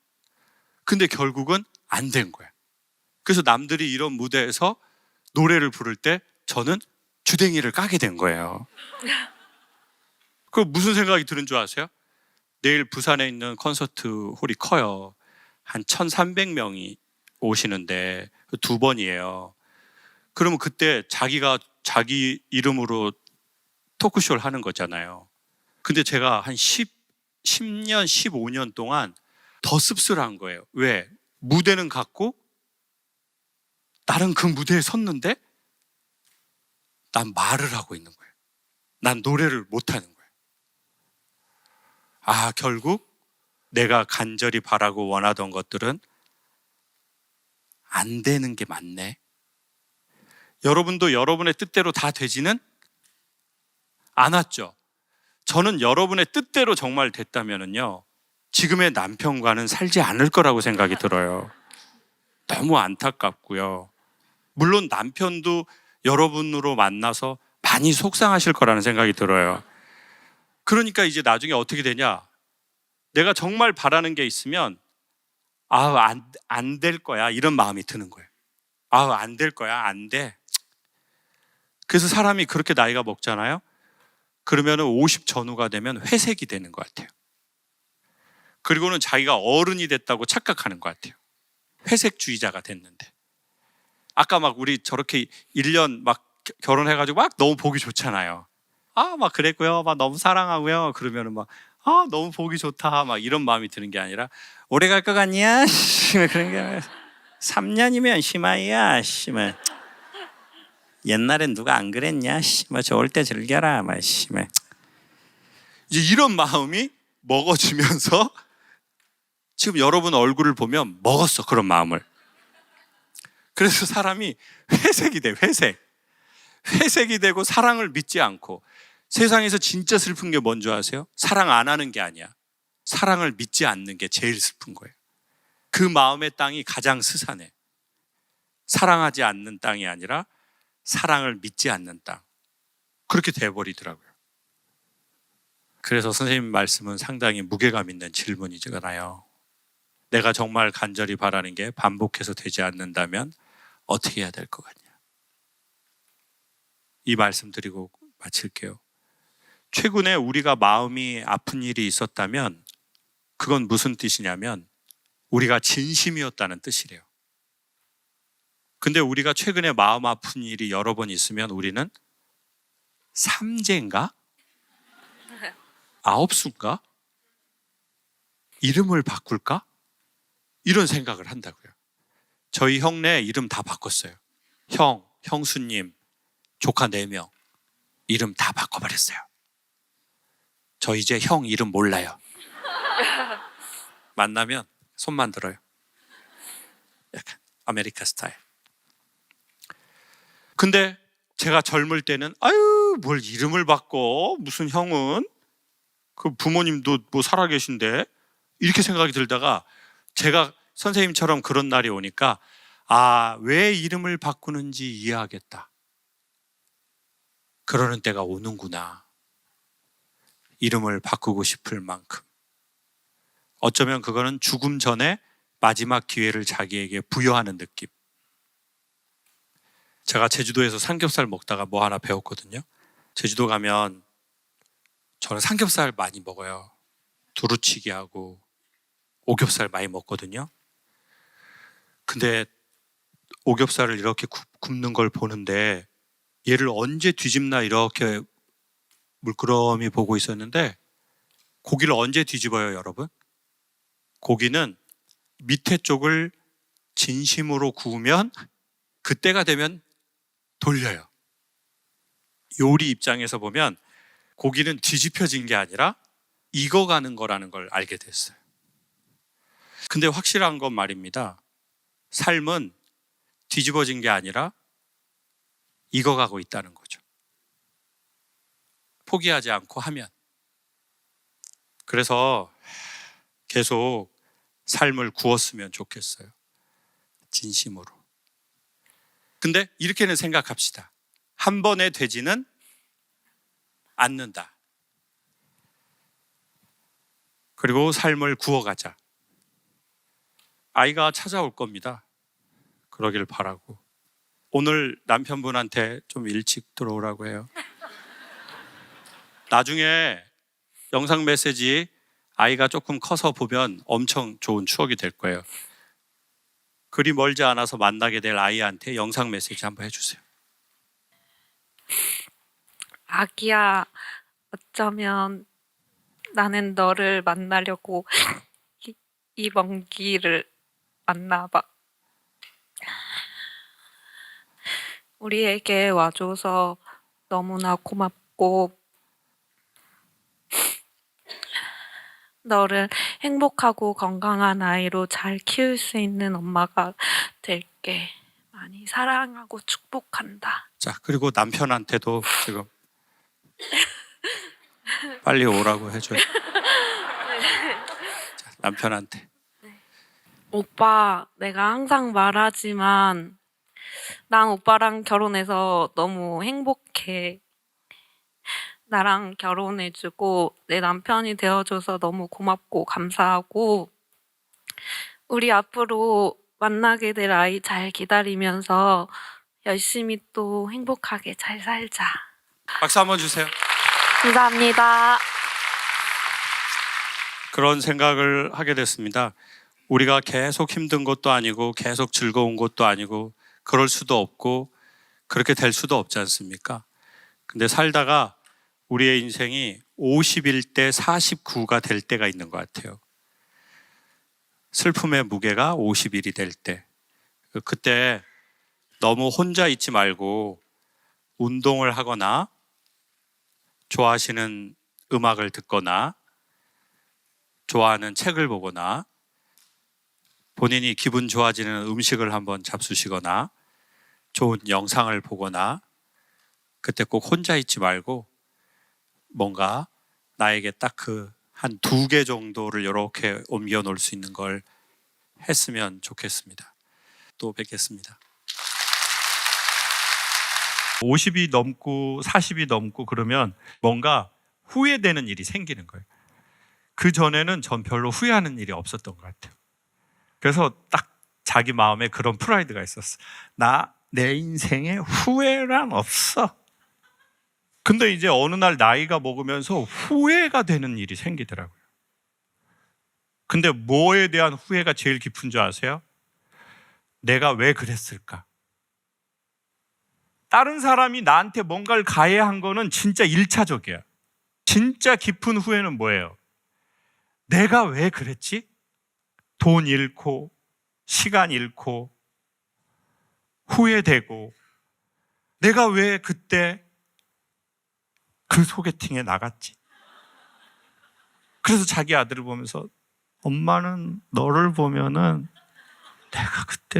근데 결국은 안 된 거야. 그래서 남들이 이런 무대에서 노래를 부를 때 저는 주댕이를 까게 된 거예요. 그럼 무슨 생각이 드는 줄 아세요? 내일 부산에 있는 콘서트 홀이 커요. 한 1,300명이 오시는데 2번이에요. 그러면 그때 자기가 자기 이름으로 토크쇼를 하는 거잖아요. 근데 제가 한 10년, 15년 동안 더 씁쓸한 거예요. 왜? 무대는 같고 나는 그 무대에 섰는데 난 말을 하고 있는 거예요. 난 노래를 못하는 거예요. 결국 내가 간절히 바라고 원하던 것들은 안 되는 게 맞네. 여러분도 여러분의 뜻대로 다 되지는 않았죠. 저는 여러분의 뜻대로 정말 됐다면요, 지금의 남편과는 살지 않을 거라고 생각이 들어요. 너무 안타깝고요. 물론 남편도 여러분으로 만나서 많이 속상하실 거라는 생각이 들어요. 그러니까 이제 나중에 어떻게 되냐, 내가 정말 바라는 게 있으면 안 될 거야, 이런 마음이 드는 거예요. 안 될 거야, 안 돼. 그래서 사람이 그렇게 나이가 먹잖아요. 그러면은 50 전후가 되면 회색이 되는 것 같아요. 그리고는 자기가 어른이 됐다고 착각하는 것 같아요. 회색주의자가 됐는데. 아까 막 우리 저렇게 1년 막 결혼해가지고 막 너무 보기 좋잖아요. 막 그랬고요, 막 너무 사랑하고요. 그러면은 막 아 너무 보기 좋다 막 이런 마음이 드는 게 아니라 오래 갈 것 같냐? 그런 게 아니라 3년이면 심하야. 씨발. 옛날엔 누가 안 그랬냐? 씨발 좋을 때 즐겨라. 막 씨발. 이제 이런 마음이 먹어지면서 지금 여러분 얼굴을 보면 먹었어 그런 마음을. 그래서 사람이 회색이 돼. 회색이 되고 사랑을 믿지 않고. 세상에서 진짜 슬픈 게 뭔지 아세요? 사랑 안 하는 게 아니야. 사랑을 믿지 않는 게 제일 슬픈 거예요. 그 마음의 땅이 가장 스산해. 사랑하지 않는 땅이 아니라 사랑을 믿지 않는 땅. 그렇게 돼버리더라고요. 그래서 선생님 말씀은 상당히 무게감 있는 질문이잖아요. 내가 정말 간절히 바라는 게 반복해서 되지 않는다면 어떻게 해야 될 것 같냐. 이 말씀 드리고 마칠게요. 최근에 우리가 마음이 아픈 일이 있었다면 그건 무슨 뜻이냐면 우리가 진심이었다는 뜻이래요. 근데 우리가 최근에 마음 아픈 일이 여러 번 있으면 우리는 삼재인가? 아홉수인가? 이름을 바꿀까? 이런 생각을 한다고요. 저희 형네 이름 다 바꿨어요. 형, 형수님, 조카 4명 이름 다 바꿔버렸어요. 저 이제 형 이름 몰라요. 만나면 손만 들어요. 약간 아메리카 스타일. 근데 제가 젊을 때는 아유 뭘 이름을 바꿔 무슨 형은 그 부모님도 뭐 살아계신데 이렇게 생각이 들다가 제가 선생님처럼 그런 날이 오니까 아, 왜 이름을 바꾸는지 이해하겠다. 그러는 때가 오는구나. 이름을 바꾸고 싶을 만큼. 어쩌면 그거는 죽음 전에 마지막 기회를 자기에게 부여하는 느낌. 제가 제주도에서 삼겹살 먹다가 뭐 하나 배웠거든요. 제주도 가면 저는 삼겹살 많이 먹어요. 두루치기 하고 오겹살 많이 먹거든요. 근데 오겹살을 이렇게 굽는 걸 보는데 얘를 언제 뒤집나 이렇게 물끄러미 보고 있었는데 고기를 언제 뒤집어요, 여러분? 고기는 밑에 쪽을 진심으로 구우면 그때가 되면 돌려요. 요리 입장에서 보면 고기는 뒤집혀진 게 아니라 익어가는 거라는 걸 알게 됐어요. 근데 확실한 건 말입니다. 삶은 뒤집어진 게 아니라 익어가고 있다는 거죠. 포기하지 않고 하면. 그래서 계속 삶을 구웠으면 좋겠어요. 진심으로. 근데 이렇게는 생각합시다. 한 번에 되지는 않는다. 그리고 삶을 구워가자. 아이가 찾아올 겁니다. 그러길 바라고. 오늘 남편분한테 좀 일찍 들어오라고 해요. 나중에 영상 메시지 아이가 조금 커서 보면 엄청 좋은 추억이 될 거예요. 그리 멀지 않아서 만나게 될 아이한테 영상 메시지 한번 해주세요. 아기야, 어쩌면 나는 너를 만나려고 이 먼 길을 만나봐. 우리에게 와줘서 너무나 고맙고 너를 행복하고 건강한 아이로 잘 키울 수 있는 엄마가 될게. 많이 사랑하고 축복한다. 자, 그리고 남편한테도 지금 빨리 오라고 해줘요. 자, 남편한테. 오빠, 내가 항상 말하지만 난 오빠랑 결혼해서 너무 행복해. 나랑 결혼해주고 내 남편이 되어줘서 너무 고맙고 감사하고 우리 앞으로 만나게 될 아이 잘 기다리면서 열심히 또 행복하게 잘 살자. 박수 한번 주세요. 감사합니다. 그런 생각을 하게 됐습니다. 우리가 계속 힘든 것도 아니고 계속 즐거운 것도 아니고 그럴 수도 없고 그렇게 될 수도 없지 않습니까? 근데 살다가 우리의 인생이 50일 때 49가 될 때가 있는 것 같아요. 슬픔의 무게가 50일이 될 때. 그때 너무 혼자 있지 말고 운동을 하거나 좋아하시는 음악을 듣거나 좋아하는 책을 보거나 본인이 기분 좋아지는 음식을 한번 잡수시거나 좋은 영상을 보거나 그때 꼭 혼자 있지 말고 뭔가 나에게 딱 그 한 2개 정도를 이렇게 옮겨 놓을 수 있는 걸 했으면 좋겠습니다. 또 뵙겠습니다. 50이 넘고 40이 넘고 그러면 뭔가 후회되는 일이 생기는 거예요. 그 전에는 전 별로 후회하는 일이 없었던 것 같아요. 그래서 딱 자기 마음에 그런 프라이드가 있었어. 내 인생에 후회란 없어. 근데 이제 어느 날 나이가 먹으면서 후회가 되는 일이 생기더라고요. 근데 뭐에 대한 후회가 제일 깊은 줄 아세요? 내가 왜 그랬을까? 다른 사람이 나한테 뭔가를 가해한 거는 진짜 1차적이야. 진짜 깊은 후회는 뭐예요? 내가 왜 그랬지? 돈 잃고, 시간 잃고, 후회되고, 내가 왜 그때 그 소개팅에 나갔지? 그래서 자기 아들을 보면서 엄마는 너를 보면은 내가 그때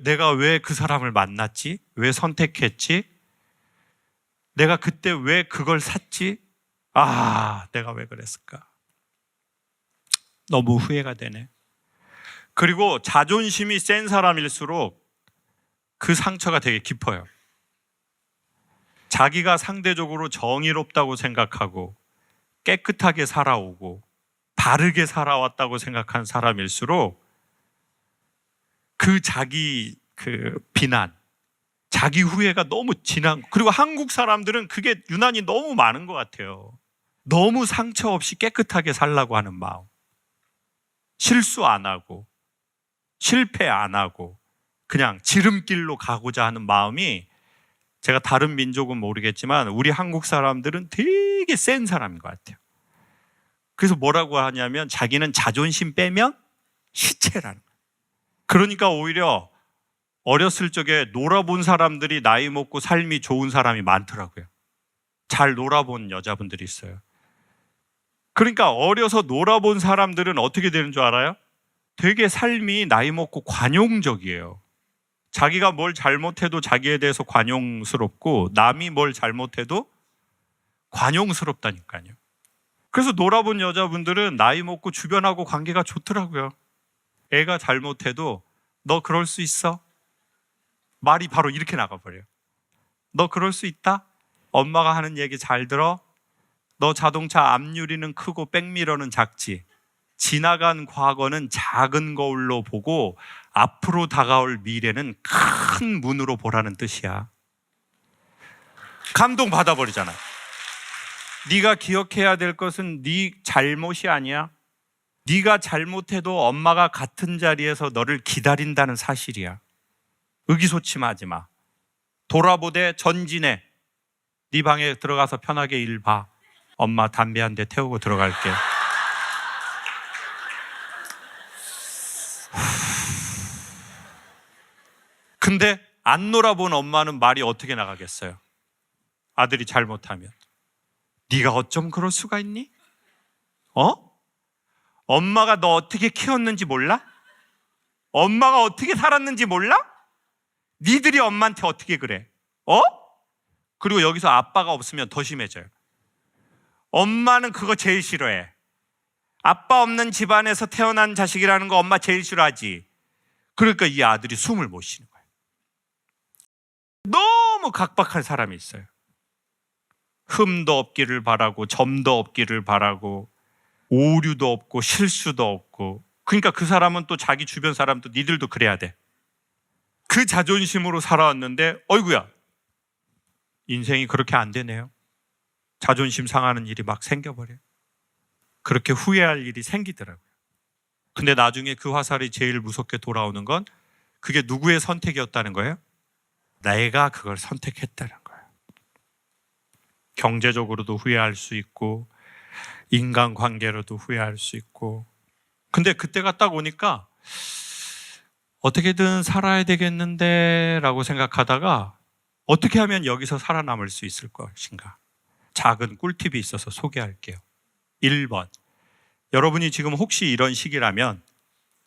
내가 왜 그 사람을 만났지? 왜 선택했지? 내가 그때 왜 그걸 샀지? 내가 왜 그랬을까? 너무 후회가 되네. 그리고 자존심이 센 사람일수록 그 상처가 되게 깊어요. 자기가 상대적으로 정의롭다고 생각하고 깨끗하게 살아오고 바르게 살아왔다고 생각한 사람일수록 그 자기 비난, 자기 후회가 너무 진한, 그리고 한국 사람들은 그게 유난히 너무 많은 것 같아요. 너무 상처 없이 깨끗하게 살라고 하는 마음. 실수 안 하고 실패 안 하고 그냥 지름길로 가고자 하는 마음이, 제가 다른 민족은 모르겠지만 우리 한국 사람들은 되게 센 사람인 것 같아요. 그래서 뭐라고 하냐면 자기는 자존심 빼면 시체라는 거예요. 그러니까 오히려 어렸을 적에 놀아본 사람들이 나이 먹고 삶이 좋은 사람이 많더라고요. 잘 놀아본 여자분들이 있어요. 그러니까 어려서 놀아본 사람들은 어떻게 되는 줄 알아요? 되게 삶이 나이 먹고 관용적이에요. 자기가 뭘 잘못해도 자기에 대해서 관용스럽고 남이 뭘 잘못해도 관용스럽다니까요. 그래서 놀아본 여자분들은 나이 먹고 주변하고 관계가 좋더라고요. 애가 잘못해도 너 그럴 수 있어? 말이 바로 이렇게 나가버려요. 너 그럴 수 있다? 엄마가 하는 얘기 잘 들어? 너 자동차 앞유리는 크고 백미러는 작지? 지나간 과거는 작은 거울로 보고 앞으로 다가올 미래는 큰 문으로 보라는 뜻이야. 감동 받아버리잖아. 네가 기억해야 될 것은 네 잘못이 아니야. 네가 잘못해도 엄마가 같은 자리에서 너를 기다린다는 사실이야. 의기소침하지 마. 돌아보되 전진해. 네 방에 들어가서 편하게 일 봐. 엄마 담배 한 대 태우고 들어갈게. 근데 안 놀아본 엄마는 말이 어떻게 나가겠어요? 아들이 잘못하면. 네가 어쩜 그럴 수가 있니? 엄마가 너 어떻게 키웠는지 몰라? 엄마가 어떻게 살았는지 몰라? 니들이 엄마한테 어떻게 그래? 그리고 여기서 아빠가 없으면 더 심해져요. 엄마는 그거 제일 싫어해. 아빠 없는 집안에서 태어난 자식이라는 거 엄마 제일 싫어하지. 그러니까 이 아들이 숨을 못 쉬는 거예요. 너무 각박한 사람이 있어요. 흠도 없기를 바라고 점도 없기를 바라고 오류도 없고 실수도 없고. 그러니까 그 사람은 또 자기 주변 사람도 니들도 그래야 돼. 그 자존심으로 살아왔는데 어이구야, 인생이 그렇게 안 되네요. 자존심 상하는 일이 막 생겨버려요. 그렇게 후회할 일이 생기더라고요. 근데 나중에 그 화살이 제일 무섭게 돌아오는 건 그게 누구의 선택이었다는 거예요? 내가 그걸 선택했다는 거예요. 경제적으로도 후회할 수 있고 인간관계로도 후회할 수 있고. 근데 그때가 딱 오니까 어떻게든 살아야 되겠는데 라고 생각하다가 어떻게 하면 여기서 살아남을 수 있을 것인가. 작은 꿀팁이 있어서 소개할게요. 1번, 여러분이 지금 혹시 이런 시기라면,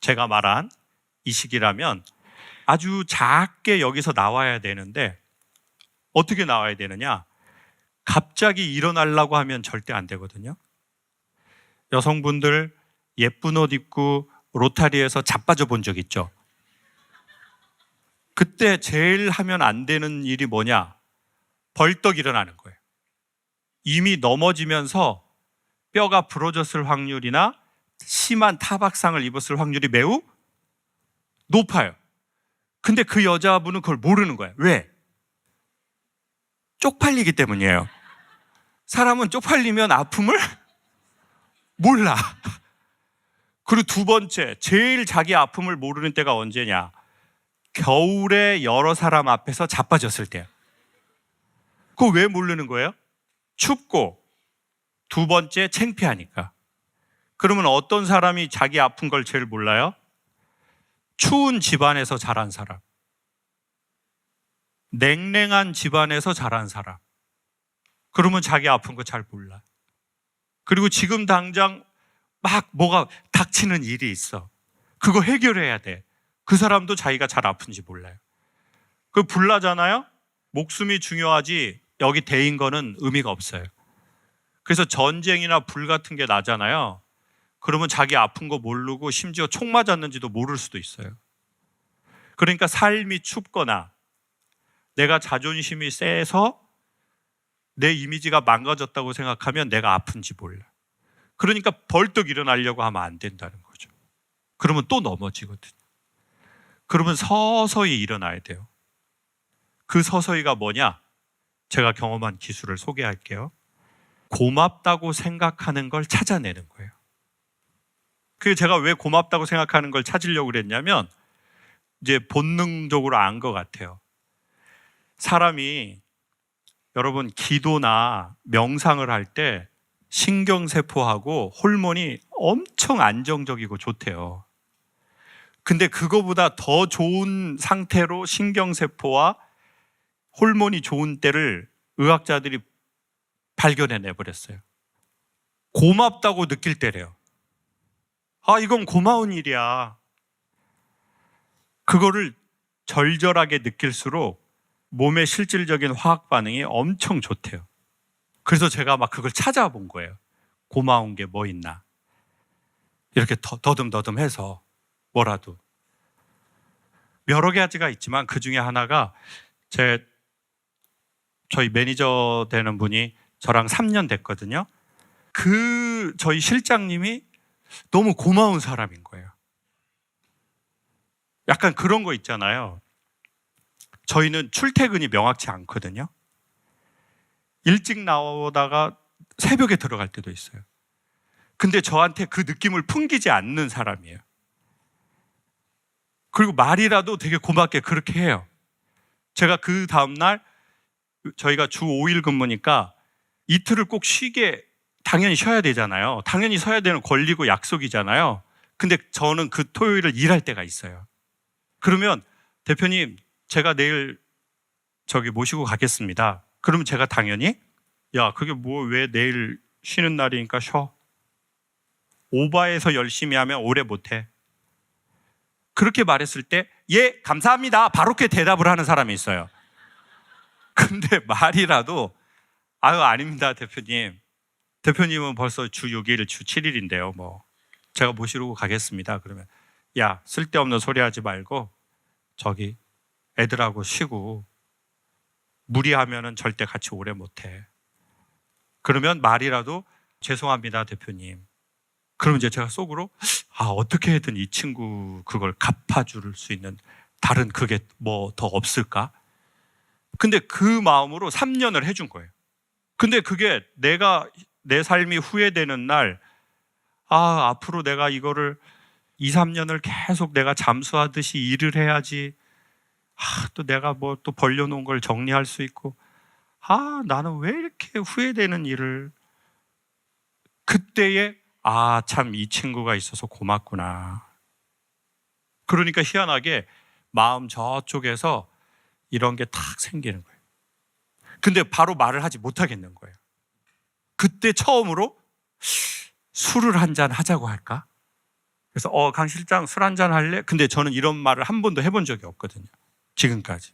제가 말한 이 시기라면 아주 작게 여기서 나와야 되는데 어떻게 나와야 되느냐? 갑자기 일어나려고 하면 절대 안 되거든요. 여성분들 예쁜 옷 입고 로타리에서 자빠져 본 적 있죠? 그때 제일 하면 안 되는 일이 뭐냐? 벌떡 일어나는 거예요. 이미 넘어지면서 뼈가 부러졌을 확률이나 심한 타박상을 입었을 확률이 매우 높아요. 근데 그 여자분은 그걸 모르는 거예요. 왜? 쪽팔리기 때문이에요. 사람은 쪽팔리면 아픔을 몰라. 그리고 두 번째, 제일 자기 아픔을 모르는 때가 언제냐? 겨울에 여러 사람 앞에서 자빠졌을 때요. 그거 왜 모르는 거예요? 춥고, 두 번째 창피하니까. 그러면 어떤 사람이 자기 아픈 걸 제일 몰라요? 추운 집안에서 자란 사람, 냉랭한 집안에서 자란 사람. 그러면 자기 아픈 거 잘 몰라. 그리고 지금 당장 막 뭐가 닥치는 일이 있어. 그거 해결해야 돼. 그 사람도 자기가 잘 아픈지 몰라요. 그 불나잖아요? 목숨이 중요하지 여기 대인 거는 의미가 없어요. 그래서 전쟁이나 불 같은 게 나잖아요. 그러면 자기 아픈 거 모르고 심지어 총 맞았는지도 모를 수도 있어요. 그러니까 삶이 춥거나 내가 자존심이 세서 내 이미지가 망가졌다고 생각하면 내가 아픈지 몰라. 그러니까 벌떡 일어나려고 하면 안 된다는 거죠. 그러면 또 넘어지거든요. 그러면 서서히 일어나야 돼요. 그 서서히가 뭐냐? 제가 경험한 기술을 소개할게요. 고맙다고 생각하는 걸 찾아내는 거예요. 그게 제가 왜 고맙다고 생각하는 걸 찾으려고 그랬냐면 이제 본능적으로 안 것 같아요. 사람이 여러분 기도나 명상을 할 때 신경세포하고 호르몬이 엄청 안정적이고 좋대요. 근데 그거보다 더 좋은 상태로 신경세포와 호르몬이 좋은 때를 의학자들이 발견해내 버렸어요. 고맙다고 느낄 때래요. 아, 이건 고마운 일이야. 그거를 절절하게 느낄수록 몸의 실질적인 화학 반응이 엄청 좋대요. 그래서 제가 막 그걸 찾아본 거예요. 고마운 게 뭐 있나. 이렇게 더듬더듬해서 뭐라도. 여러 가지가 있지만 그 중에 하나가 저희 매니저 되는 분이 저랑 3년 됐거든요. 저희 실장님이 너무 고마운 사람인 거예요. 약간 그런 거 있잖아요. 저희는 출퇴근이 명확치 않거든요. 일찍 나오다가 새벽에 들어갈 때도 있어요. 근데 저한테 그 느낌을 풍기지 않는 사람이에요. 그리고 말이라도 되게 고맙게 그렇게 해요. 제가 그 다음날 저희가 주 5일 근무니까 이틀을 꼭 쉬게 당연히 쉬어야 되잖아요. 당연히 쉬어야 되는 권리고 약속이잖아요. 근데 저는 그 토요일을 일할 때가 있어요. 그러면 대표님 제가 내일 모시고 가겠습니다. 그러면 제가 당연히 야 그게 뭐 왜 내일 쉬는 날이니까 쉬어. 오바해서 열심히 하면 오래 못해. 그렇게 말했을 때 예 감사합니다 바로 이렇게 대답을 하는 사람이 있어요. 근데 말이라도 아유 아닙니다 대표님. 대표님은 벌써 주 6일 주 7일인데요 뭐 제가 모시러 가겠습니다. 그러면 야 쓸데없는 소리 하지 말고 저기 애들하고 쉬고 무리하면은 절대 같이 오래 못해. 그러면 말이라도 죄송합니다 대표님. 그러면 이제 제가 속으로 어떻게든 이 친구 그걸 갚아줄 수 있는 다른 그게 뭐 더 없을까? 근데 그 마음으로 3년을 해준 거예요. 근데 그게 내 삶이 후회되는 날 앞으로 내가 이거를 2, 3년을 계속 내가 잠수하듯이 일을 해야지 또 내가 뭐 또 벌려놓은 걸 정리할 수 있고 나는 왜 이렇게 후회되는 일을. 그때에 참 이 친구가 있어서 고맙구나. 그러니까 희한하게 마음 저쪽에서 이런 게 탁 생기는 거예요. 근데 바로 말을 하지 못하겠는 거예요. 그때 처음으로 술을 한잔 하자고 할까? 그래서 강 실장 술 한잔 할래? 근데 저는 이런 말을 한 번도 해본 적이 없거든요. 지금까지.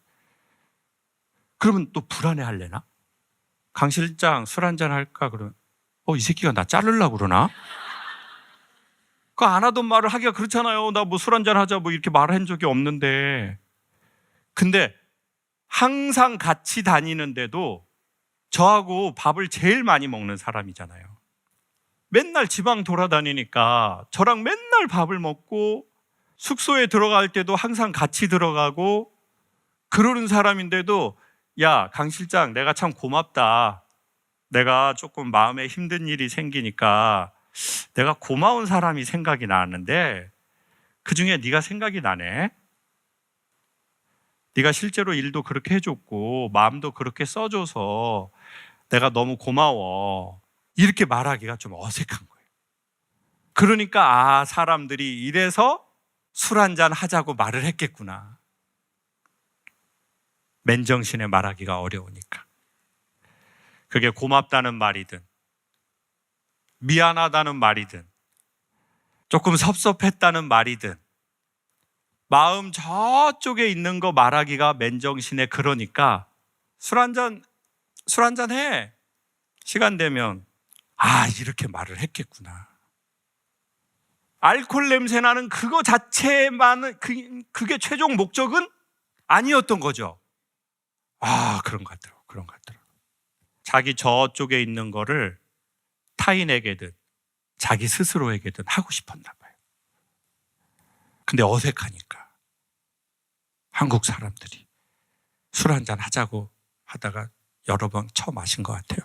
그러면 또 불안해 할래나? 강 실장 술 한잔 할까? 그러면 이 새끼가 나 자르려고 그러나? 안 하던 말을 하기가 그렇잖아요. 나 뭐 술 한잔 하자 뭐 이렇게 말한 적이 없는데. 근데 항상 같이 다니는데도 저하고 밥을 제일 많이 먹는 사람이잖아요. 맨날 지방 돌아다니니까 저랑 맨날 밥을 먹고 숙소에 들어갈 때도 항상 같이 들어가고 그러는 사람인데도 야, 강 실장 내가 참 고맙다. 내가 조금 마음에 힘든 일이 생기니까 내가 고마운 사람이 생각이 나는데 그중에 네가 생각이 나네. 네가 실제로 일도 그렇게 해줬고 마음도 그렇게 써줘서 내가 너무 고마워. 이렇게 말하기가 좀 어색한 거예요. 그러니까 사람들이 이래서 술 한잔 하자고 말을 했겠구나. 맨정신에 말하기가 어려우니까. 그게 고맙다는 말이든 미안하다는 말이든 조금 섭섭했다는 말이든 마음 저쪽에 있는 거 말하기가 맨정신에 그러니까 술 한잔 해. 시간 되면 이렇게 말을 했겠구나. 알코올 냄새 나는 그거 자체만은 그게 최종 목적은 아니었던 거죠. 그런 것 같더라고요. 자기 저쪽에 있는 거를 타인에게든 자기 스스로에게든 하고 싶었나 봐요. 근데 어색하니까 한국 사람들이 술 한잔 하자고 하다가 여러 번 처음 마신 것 같아요.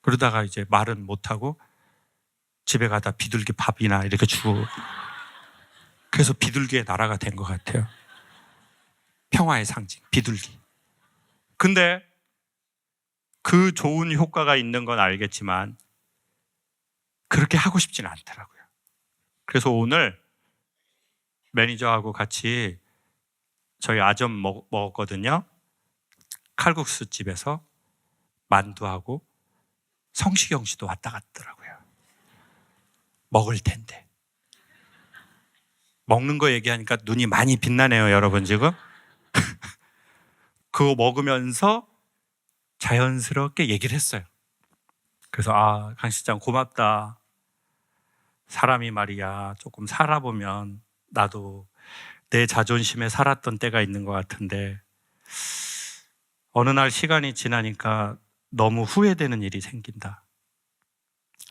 그러다가 이제 말은 못하고 집에 가다 비둘기 밥이나 이렇게 주고 그래서 비둘기의 나라가 된 것 같아요. 평화의 상징, 비둘기. 근데 그 좋은 효과가 있는 건 알겠지만 그렇게 하고 싶지는 않더라고요. 그래서 오늘 매니저하고 같이 저희 아점 먹었거든요. 칼국수 집에서 만두하고 성시경 씨도 왔다 갔더라고요. 먹을 텐데. 먹는 거 얘기하니까 눈이 많이 빛나네요, 여러분 지금. 그거 먹으면서 자연스럽게 얘기를 했어요. 그래서 강 실장 고맙다. 사람이 말이야 조금 살아보면 나도 내 자존심에 살았던 때가 있는 것 같은데 어느 날 시간이 지나니까 너무 후회되는 일이 생긴다.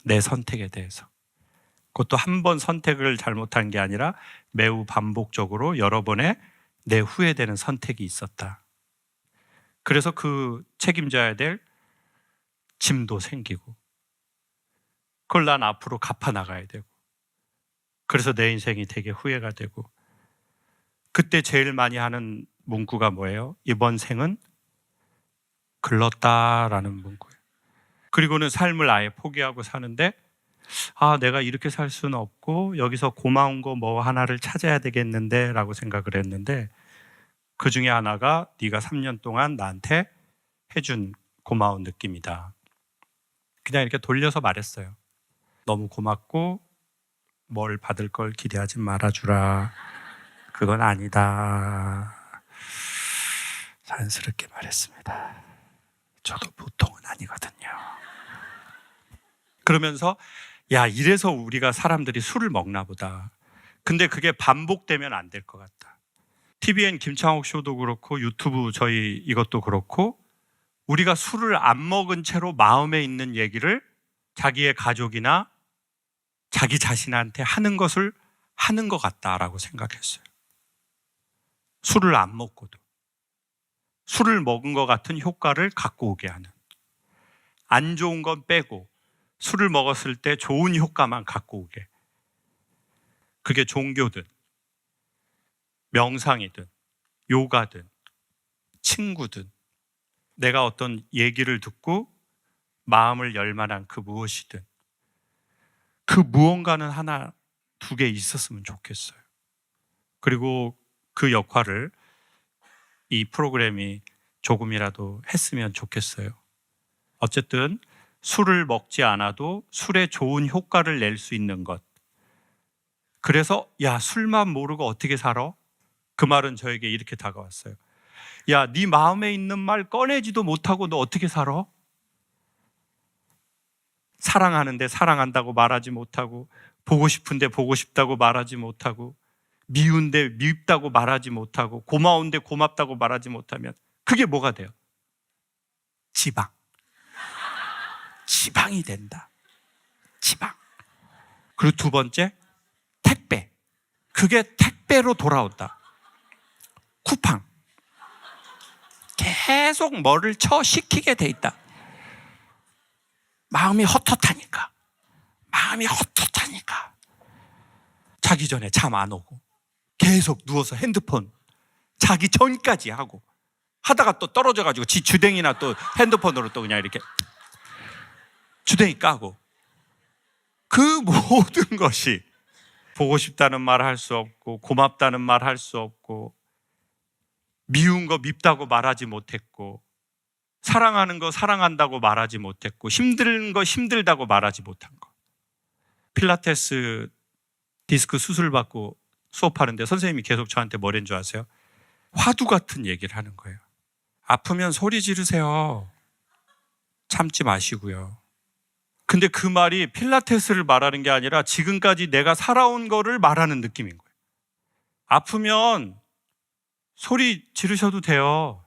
내 선택에 대해서. 그것도 한 번 선택을 잘못한 게 아니라 매우 반복적으로 여러 번의 내 후회되는 선택이 있었다. 그래서 그 책임져야 될 짐도 생기고 그걸 난 앞으로 갚아 나가야 되고 그래서 내 인생이 되게 후회가 되고 그때 제일 많이 하는 문구가 뭐예요? 이번 생은 글렀다라는 문구예요. 그리고는 삶을 아예 포기하고 사는데 내가 이렇게 살 수는 없고 여기서 고마운 거 뭐 하나를 찾아야 되겠는데 라고 생각을 했는데 그 중에 하나가 네가 3년 동안 나한테 해준 고마운 느낌이다. 그냥 이렇게 돌려서 말했어요. 너무 고맙고 뭘 받을 걸 기대하지 말아주라. 그건 아니다. 자연스럽게 말했습니다. 저도 보통은 아니거든요. 그러면서 이래서 우리가 사람들이 술을 먹나 보다. 근데 그게 반복되면 안 될 것 같다. TVN 김창옥 쇼도 그렇고 유튜브 저희 이것도 그렇고 우리가 술을 안 먹은 채로 마음에 있는 얘기를 자기의 가족이나 자기 자신한테 하는 것을 하는 것 같다라고 생각했어요. 술을 안 먹고도 술을 먹은 것 같은 효과를 갖고 오게 하는, 안 좋은 건 빼고 술을 먹었을 때 좋은 효과만 갖고 오게. 그게 종교든 명상이든 요가든 친구든 내가 어떤 얘기를 듣고 마음을 열 만한 그 무엇이든 그 무언가는 하나, 두 개 있었으면 좋겠어요. 그리고 그 역할을 이 프로그램이 조금이라도 했으면 좋겠어요. 어쨌든 술을 먹지 않아도 술에 좋은 효과를 낼 수 있는 것. 그래서 야, 술만 모르고 어떻게 살아? 그 말은 저에게 이렇게 다가왔어요. 야, 네 마음에 있는 말 꺼내지도 못하고 너 어떻게 살아? 사랑하는데 사랑한다고 말하지 못하고, 보고 싶은데 보고 싶다고 말하지 못하고, 미운데 밉다고 말하지 못하고, 고마운데 고맙다고 말하지 못하면 그게 뭐가 돼요? 지방. 지방이 된다. 지방. 그리고 두 번째, 택배. 그게 택배로 돌아온다. 쿠팡. 계속 뭐를 시키게 돼 있다. 마음이 헛헛하니까. 마음이 헛헛하니까. 자기 전에 잠 안 오고 계속 누워서 핸드폰 자기 전까지 하고 하다가 또 떨어져가지고 지 주댕이나 또 핸드폰으로 또 그냥 이렇게 주댕이 까고, 그 모든 것이 보고 싶다는 말 할 수 없고, 고맙다는 말 할 수 없고, 미운 거 밉다고 말하지 못했고, 사랑하는 거 사랑한다고 말하지 못했고, 힘든 거 힘들다고 말하지 못한 거. 필라테스 디스크 수술 받고 수업하는데 선생님이 계속 저한테 뭐랬는 줄 아세요? 화두 같은 얘기를 하는 거예요. 아프면 소리 지르세요. 참지 마시고요. 근데 그 말이 필라테스를 말하는 게 아니라 지금까지 내가 살아온 거를 말하는 느낌인 거예요. 아프면 소리 지르셔도 돼요.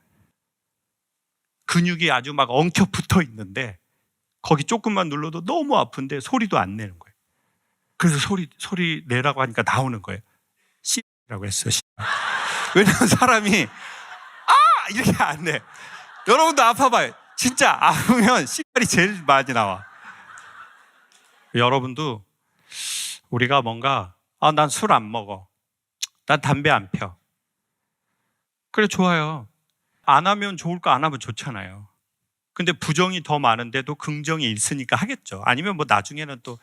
근육이 아주 막 엉켜 붙어 있는데 거기 조금만 눌러도 너무 아픈데 소리도 안 내는 거예요. 그래서 소리 내라고 하니까 나오는 거예요. 씨라고 했어요. 씨. 왜냐면 사람이 이렇게 안 내. 여러분도 아파봐요. 진짜 아프면 씨발이 제일 많이 나와. 여러분도 우리가 뭔가 난 술 안 먹어. 난 담배 안 펴. 그래, 좋아요. 안 하면 좋을 거 안 하면 좋잖아요. 근데 부정이 더 많은데도 긍정이 있으니까 하겠죠. 아니면 뭐 나중에는 또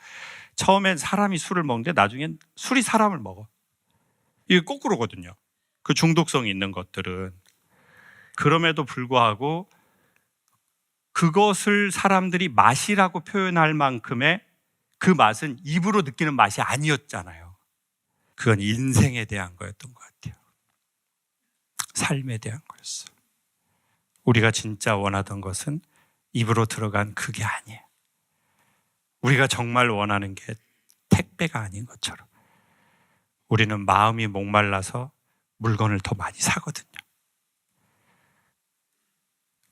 처음엔 사람이 술을 먹는데 나중엔 술이 사람을 먹어. 이게 거꾸로거든요. 그 중독성이 있는 것들은. 그럼에도 불구하고 그것을 사람들이 맛이라고 표현할 만큼의 그 맛은 입으로 느끼는 맛이 아니었잖아요. 그건 인생에 대한 거였던 것 같아요. 삶에 대한 거였어. 우리가 진짜 원하던 것은 입으로 들어간 그게 아니에요. 우리가 정말 원하는 게 택배가 아닌 것처럼 우리는 마음이 목말라서 물건을 더 많이 사거든요.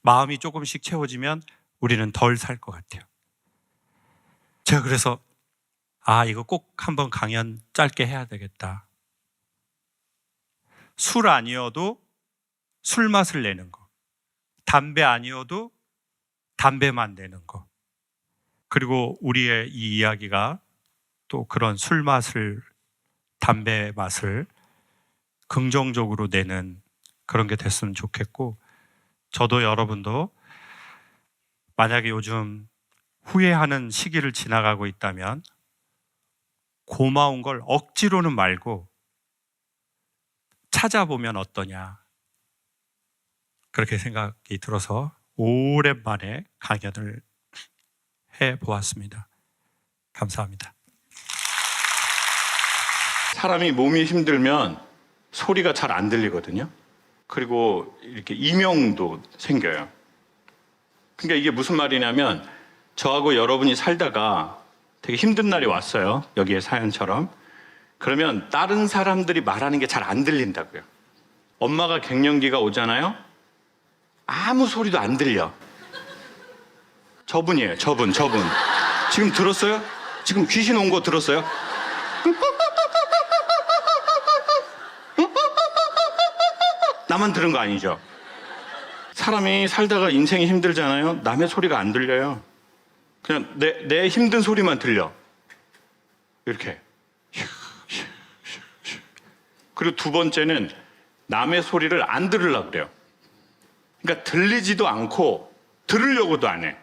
마음이 조금씩 채워지면 우리는 덜 살 것 같아요. 제가 그래서 이거 꼭 한번 강연 짧게 해야 되겠다. 술 아니어도 술 맛을 내는 거, 담배 아니어도 담배만 내는 거, 그리고 우리의 이 이야기가 또 그런 술 맛을, 담배 맛을 긍정적으로 내는 그런 게 됐으면 좋겠고, 저도 여러분도 만약에 요즘 후회하는 시기를 지나가고 있다면 고마운 걸 억지로는 말고 찾아보면 어떠냐, 그렇게 생각이 들어서 오랜만에 강연을 해보았습니다. 감사합니다. 사람이 몸이 힘들면 소리가 잘 안 들리거든요. 그리고 이렇게 이명도 생겨요. 그러니까 이게 무슨 말이냐면, 저하고 여러분이 살다가 되게 힘든 날이 왔어요. 여기에 사연처럼. 그러면 다른 사람들이 말하는 게 잘 안 들린다고요. 엄마가 갱년기가 오잖아요. 아무 소리도 안 들려. 저분이에요. 저분. 지금 들었어요? 지금 귀신 온 거 들었어요? 나만 들은 거 아니죠? 사람이 살다가 인생이 힘들잖아요. 남의 소리가 안 들려요. 그냥 내 힘든 소리만 들려. 이렇게. 그리고 두 번째는 남의 소리를 안 들으려고 그래요. 그러니까 들리지도 않고 들으려고도 안 해.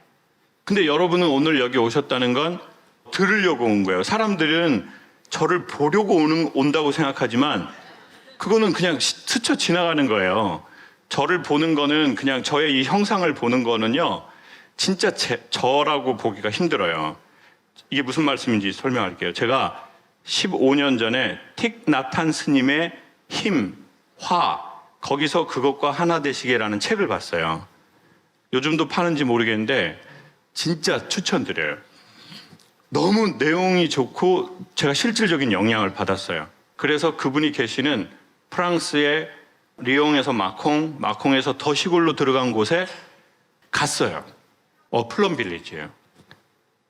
근데 여러분은 오늘 여기 오셨다는 건 들으려고 온 거예요. 사람들은 저를 보려고 온다고 생각하지만 그거는 그냥 스쳐 지나가는 거예요. 저를 보는 거는 그냥 저의 이 형상을 보는 거는요. 진짜 저라고 보기가 힘들어요. 이게 무슨 말씀인지 설명할게요. 제가 15년 전에 틱 나탄 스님의 힘, 화, 거기서 그것과 하나 되시게라는 책을 봤어요. 요즘도 파는지 모르겠는데 진짜 추천드려요. 너무 내용이 좋고 제가 실질적인 영향을 받았어요. 그래서 그분이 계시는 프랑스의 리옹에서 마콩에서 더 시골로 들어간 곳에 갔어요. 플럼 빌리지예요.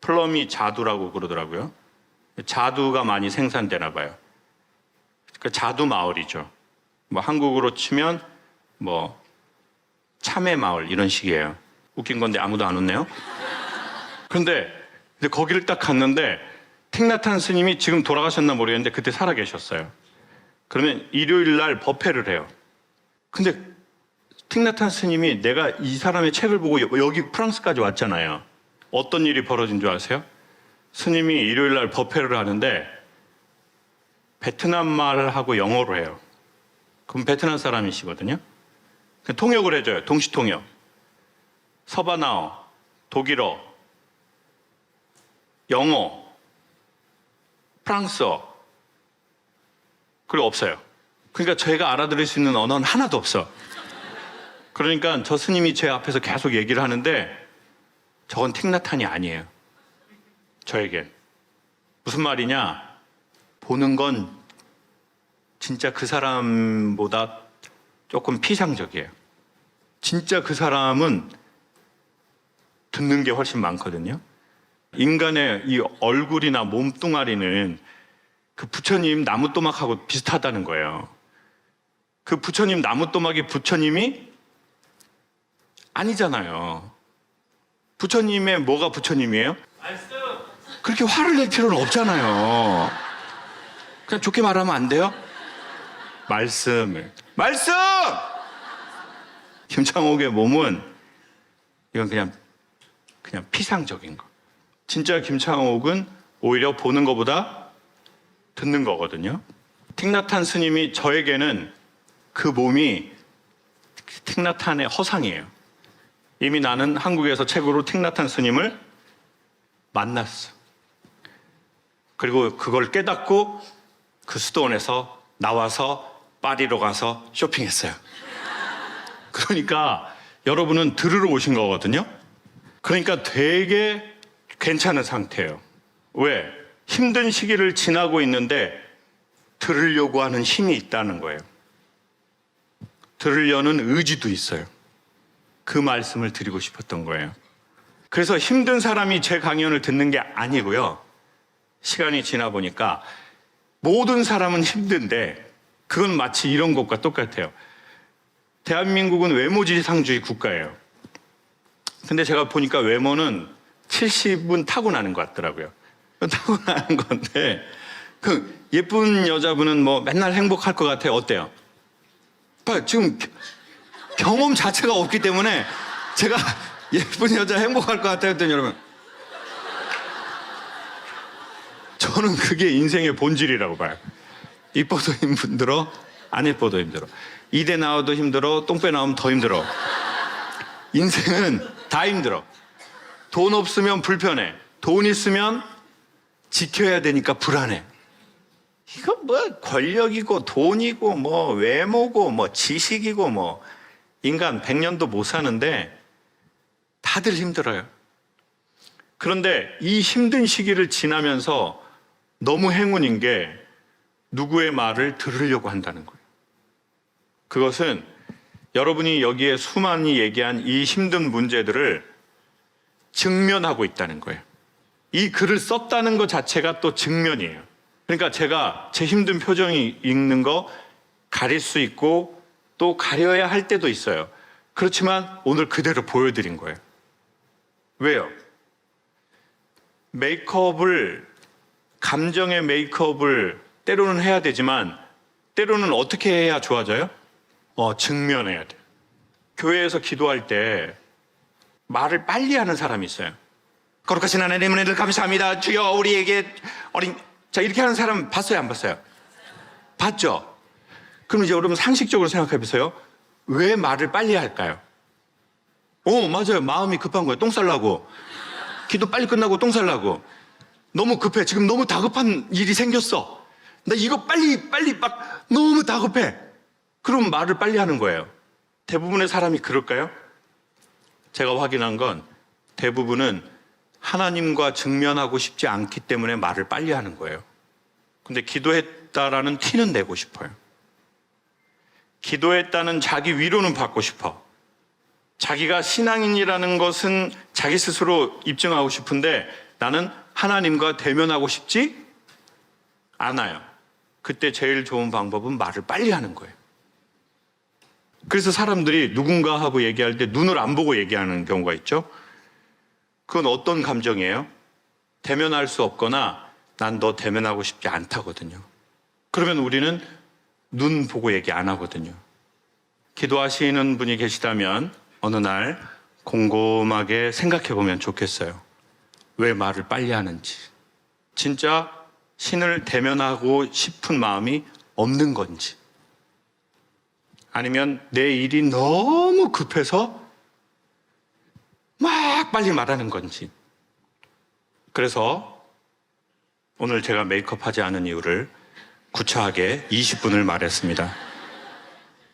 플럼이 자두라고 그러더라고요. 자두가 많이 생산되나 봐요. 그 자두 마을이죠. 뭐 한국으로 치면 뭐 참외 마을 이런 식이에요. 웃긴 건데 아무도 안 웃네요. 그런데 거기를 딱 갔는데 틱나탄 스님이 지금 돌아가셨나 모르겠는데 그때 살아 계셨어요. 그러면 일요일 날 법회를 해요. 근데 틱나탄 스님이 내가 이 사람의 책을 보고 여기 프랑스까지 왔잖아요. 어떤 일이 벌어진 줄 아세요? 스님이 일요일 날 법회를 하는데 베트남 말하고 영어로 해요. 그럼 베트남 사람이시거든요. 통역을 해줘요. 동시통역. 서바나어, 독일어, 영어, 프랑스어, 그리고 없어요. 그러니까 저희가 알아들을 수 있는 언어는 하나도 없어. 그러니까 저 스님이 제 앞에서 계속 얘기를 하는데 저건 틱나탄이 아니에요. 저에겐. 무슨 말이냐? 보는 건 진짜 그 사람보다 조금 피상적이에요. 진짜 그 사람은 듣는 게 훨씬 많거든요. 인간의 이 얼굴이나 몸뚱아리는 그 부처님 나무또막하고 비슷하다는 거예요. 그 부처님 나무또막이 부처님이 아니잖아요. 부처님의 뭐가 부처님이에요? 그렇게 화를 낼 필요는 없잖아요. 그냥 좋게 말하면 안 돼요? 말씀! 김창옥의 몸은 이건 그냥 피상적인 거. 진짜 김창옥은 오히려 보는 것보다 듣는 거거든요. 틱나탄 스님이 저에게는 그 몸이 틱나탄의 허상이에요. 이미 나는 한국에서 책으로 틱나탄 스님을 만났어. 그리고 그걸 깨닫고 그 수도원에서 나와서 파리로 가서 쇼핑했어요. 그러니까 여러분은 들으러 오신 거거든요. 그러니까 되게 괜찮은 상태예요. 왜? 힘든 시기를 지나고 있는데 들으려고 하는 힘이 있다는 거예요. 들으려는 의지도 있어요. 그 말씀을 드리고 싶었던 거예요. 그래서 힘든 사람이 제 강연을 듣는 게 아니고요. 시간이 지나 보니까 모든 사람은 힘든데 그건 마치 이런 것과 똑같아요. 대한민국은 외모지상주의 국가예요. 근데 제가 보니까 외모는 70은 타고나는 것 같더라고요. 타고나는 건데 그 예쁜 여자분은 뭐 맨날 행복할 것 같아요. 어때요? 지금 경험 자체가 없기 때문에 제가 예쁜 여자 행복할 것 같아요 했더니 여러분 저는 그게 인생의 본질이라고 봐요. 이뻐도 힘들어, 안 이뻐도 힘들어. 이대 나와도 힘들어, 똥배 나오면 더 힘들어. 인생은 다 힘들어. 돈 없으면 불편해. 돈 있으면 지켜야 되니까 불안해. 이거 뭐 권력이고 돈이고 뭐 외모고 뭐 지식이고 뭐 인간 100년도 못 사는데 다들 힘들어요. 그런데 이 힘든 시기를 지나면서 너무 행운인 게 누구의 말을 들으려고 한다는 거예요. 그것은 여러분이 여기에 수많이 얘기한 이 힘든 문제들을 직면하고 있다는 거예요. 이 글을 썼다는 것 자체가 또 직면이에요. 그러니까 제가 제 힘든 표정이 있는 거 가릴 수 있고 또 가려야 할 때도 있어요. 그렇지만 오늘 그대로 보여드린 거예요. 왜요? 감정의 메이크업을 때로는 해야 되지만 때로는 어떻게 해야 좋아져요? 직면해야 돼요. 교회에서 기도할 때 말을 빨리 하는 사람이 있어요. 거룩하신 하나님 은혜를 감사합니다. 주여 우리에게 자, 이렇게 하는 사람 봤어요, 안 봤어요? 봤죠? 그럼 이제 여러분 상식적으로 생각해 보세요. 왜 말을 빨리 할까요? 맞아요. 마음이 급한 거예요. 똥 싸려고. 기도 빨리 끝나고 똥 싸려고. 너무 급해. 지금 너무 다급한 일이 생겼어. 나 이거 빨리 막 너무 다급해. 그럼 말을 빨리 하는 거예요. 대부분의 사람이 그럴까요? 제가 확인한 건 대부분은 하나님과 직면하고 싶지 않기 때문에 말을 빨리 하는 거예요. 근데 기도했다라는 티는 내고 싶어요. 기도했다는 자기 위로는 받고 싶어. 자기가 신앙인이라는 것은 자기 스스로 입증하고 싶은데 나는 하나님과 대면하고 싶지 않아요. 그때 제일 좋은 방법은 말을 빨리 하는 거예요. 그래서 사람들이 누군가 하고 얘기할 때 눈을 안 보고 얘기하는 경우가 있죠. 그건 어떤 감정이에요? 대면할 수 없거나 난 너 대면하고 싶지 않다거든요. 그러면 우리는 눈 보고 얘기 안 하거든요. 기도하시는 분이 계시다면 어느 날 곰곰하게 생각해 보면 좋겠어요. 왜 말을 빨리 하는지. 진짜 신을 대면하고 싶은 마음이 없는 건지. 아니면 내 일이 너무 급해서 막 빨리 말하는 건지. 그래서 오늘 제가 메이크업 하지 않은 이유를 구차하게 20분을 말했습니다.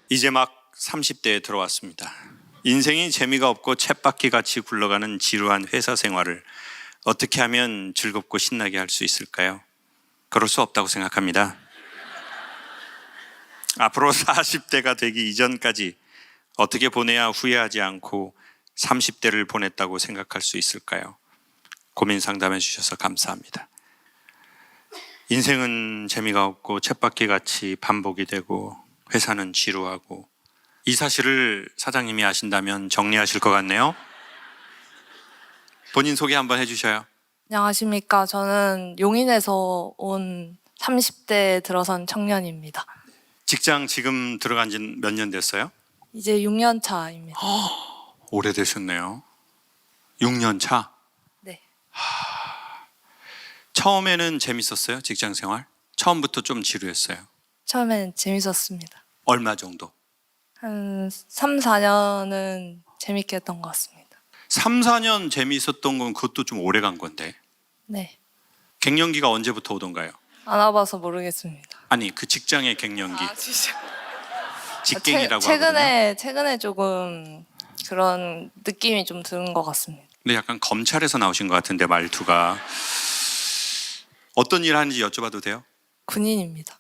이제 막 30대에 들어왔습니다. 인생이 재미가 없고 쳇바퀴 같이 굴러가는 지루한 회사 생활을 어떻게 하면 즐겁고 신나게 할 수 있을까요? 그럴 수 없다고 생각합니다. 앞으로 40대가 되기 이전까지 어떻게 보내야 후회하지 않고 30대를 보냈다고 생각할 수 있을까요? 고민 상담해 주셔서 감사합니다. 인생은 재미가 없고 쳇바퀴 같이 반복이 되고 회사는 지루하고 이 사실을 사장님이 아신다면 정리하실 것 같네요. 본인 소개 한번 해주셔요. 안녕하십니까. 저는 용인에서 온 30대에 들어선 청년입니다. 직장 지금 들어간 지 몇 년 됐어요? 이제 6년 차입니다. 오래되셨네요. 6년 차? 네. 처음에는 재밌었어요? 직장 생활? 처음부터 좀 지루했어요? 처음에는 재밌었습니다. 얼마 정도? 한 3, 4년은 재밌게 했던 것 같습니다. 3, 4년 재미있었던 건 그것도 좀 오래 간 건데 네. 갱년기가 언제부터 오던가요? 안 와봐서 모르겠습니다. 아니 그 직장의 갱년기 진짜. 직갱이라고 하거든요. 최근에 조금 그런 느낌이 좀 드는 것 같습니다. 근데 약간 검찰에서 나오신 것 같은데 말투가. 어떤 일 하는지 여쭤봐도 돼요? 군인입니다.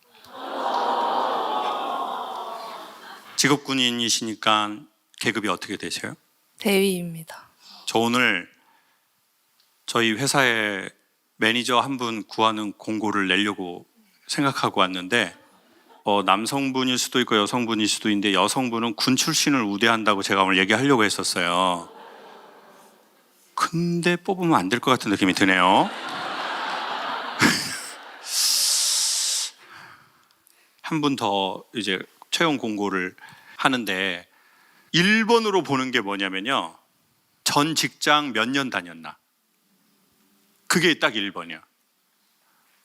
직업 군인이시니까 계급이 어떻게 되세요? 대위입니다. 저 오늘 저희 회사에 매니저 한 분 구하는 공고를 내려고 생각하고 왔는데 남성분일 수도 있고 여성분일 수도 있는데 여성분은 군 출신을 우대한다고 제가 오늘 얘기하려고 했었어요. 근데 뽑으면 안 될 것 같은 느낌이 드네요. 한 분 더 이제 채용 공고를 하는데 1번으로 보는 게 뭐냐면요. 전 직장 몇 년 다녔나. 그게 딱 1번이야.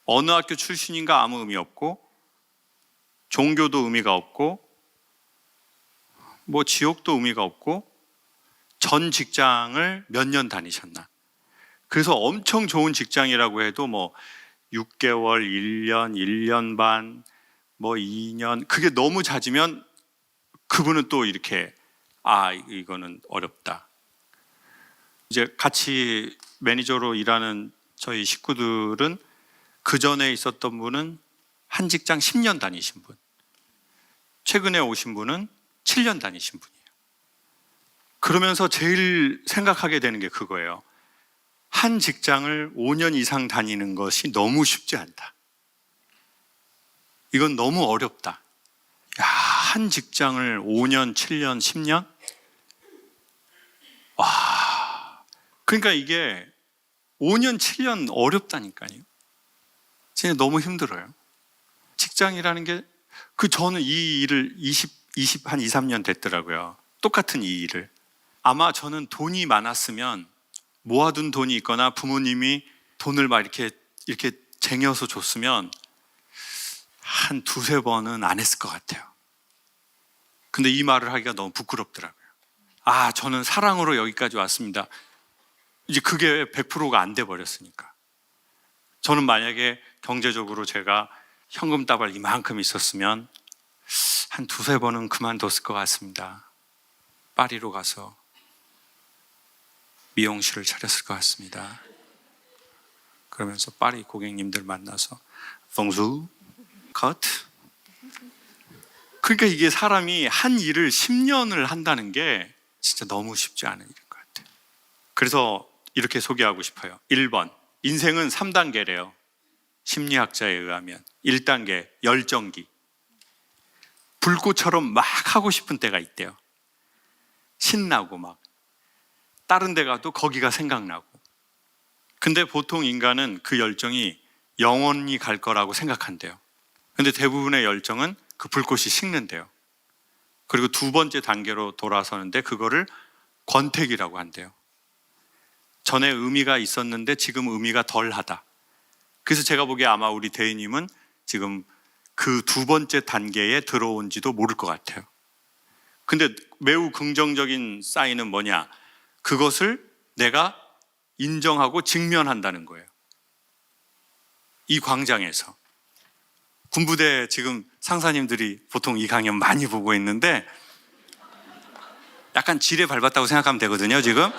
어느 학교 출신인가 아무 의미 없고 종교도 의미가 없고 뭐 지역도 의미가 없고 전 직장을 몇 년 다니셨나. 그래서 엄청 좋은 직장이라고 해도 뭐 6개월, 1년, 1년 반, 뭐 2년 그게 너무 잦으면 그분은 또 이렇게 이거는 어렵다. 이제 같이 매니저로 일하는 저희 식구들은 그 전에 있었던 분은 한 직장 10년 다니신 분, 최근에 오신 분은 7년 다니신 분이에요. 그러면서 제일 생각하게 되는 게 그거예요. 한 직장을 5년 이상 다니는 것이 너무 쉽지 않다. 이건 너무 어렵다. 한 직장을 5년, 7년, 10년? 와, 그러니까 이게 5년, 7년 어렵다니까요. 진짜 너무 힘들어요. 직장이라는 게, 저는 이 일을 한 2, 3년 됐더라고요. 똑같은 이 일을. 아마 저는 돈이 많았으면, 모아둔 돈이 있거나 부모님이 돈을 막 이렇게 쟁여서 줬으면 한 두세 번은 안 했을 것 같아요. 근데 이 말을 하기가 너무 부끄럽더라고요. 아, 저는 사랑으로 여기까지 왔습니다. 이제 그게 100%가 안 돼 버렸으니까. 저는 만약에 경제적으로 제가 현금 따발 이만큼 있었으면 한 두세 번은 그만뒀을 것 같습니다. 파리로 가서 미용실을 차렸을 것 같습니다. 그러면서 파리 고객님들 만나서 봉수 컷. 그러니까 이게 사람이 한 일을 10년을 한다는 게 진짜 너무 쉽지 않은 일인 것 같아요. 그래서 이렇게 소개하고 싶어요. 1번, 인생은 3단계래요. 심리학자에 의하면 1단계 열정기. 불꽃처럼 막 하고 싶은 때가 있대요. 신나고 막 다른 데 가도 거기가 생각나고. 근데 보통 인간은 그 열정이 영원히 갈 거라고 생각한대요. 근데 대부분의 열정은 그 불꽃이 식는데요. 그리고 두 번째 단계로 돌아서는데 그거를 권태기라고 한대요. 전에 의미가 있었는데 지금 의미가 덜하다. 그래서 제가 보기에 아마 우리 대희님은 지금 그 두 번째 단계에 들어온지도 모를 것 같아요. 근데 매우 긍정적인 사인은 뭐냐? 그것을 내가 인정하고 직면한다는 거예요. 이 광장에서. 군부대 지금 상사님들이 보통 이 강연 많이 보고 있는데 약간 지뢰 밟았다고 생각하면 되거든요, 지금.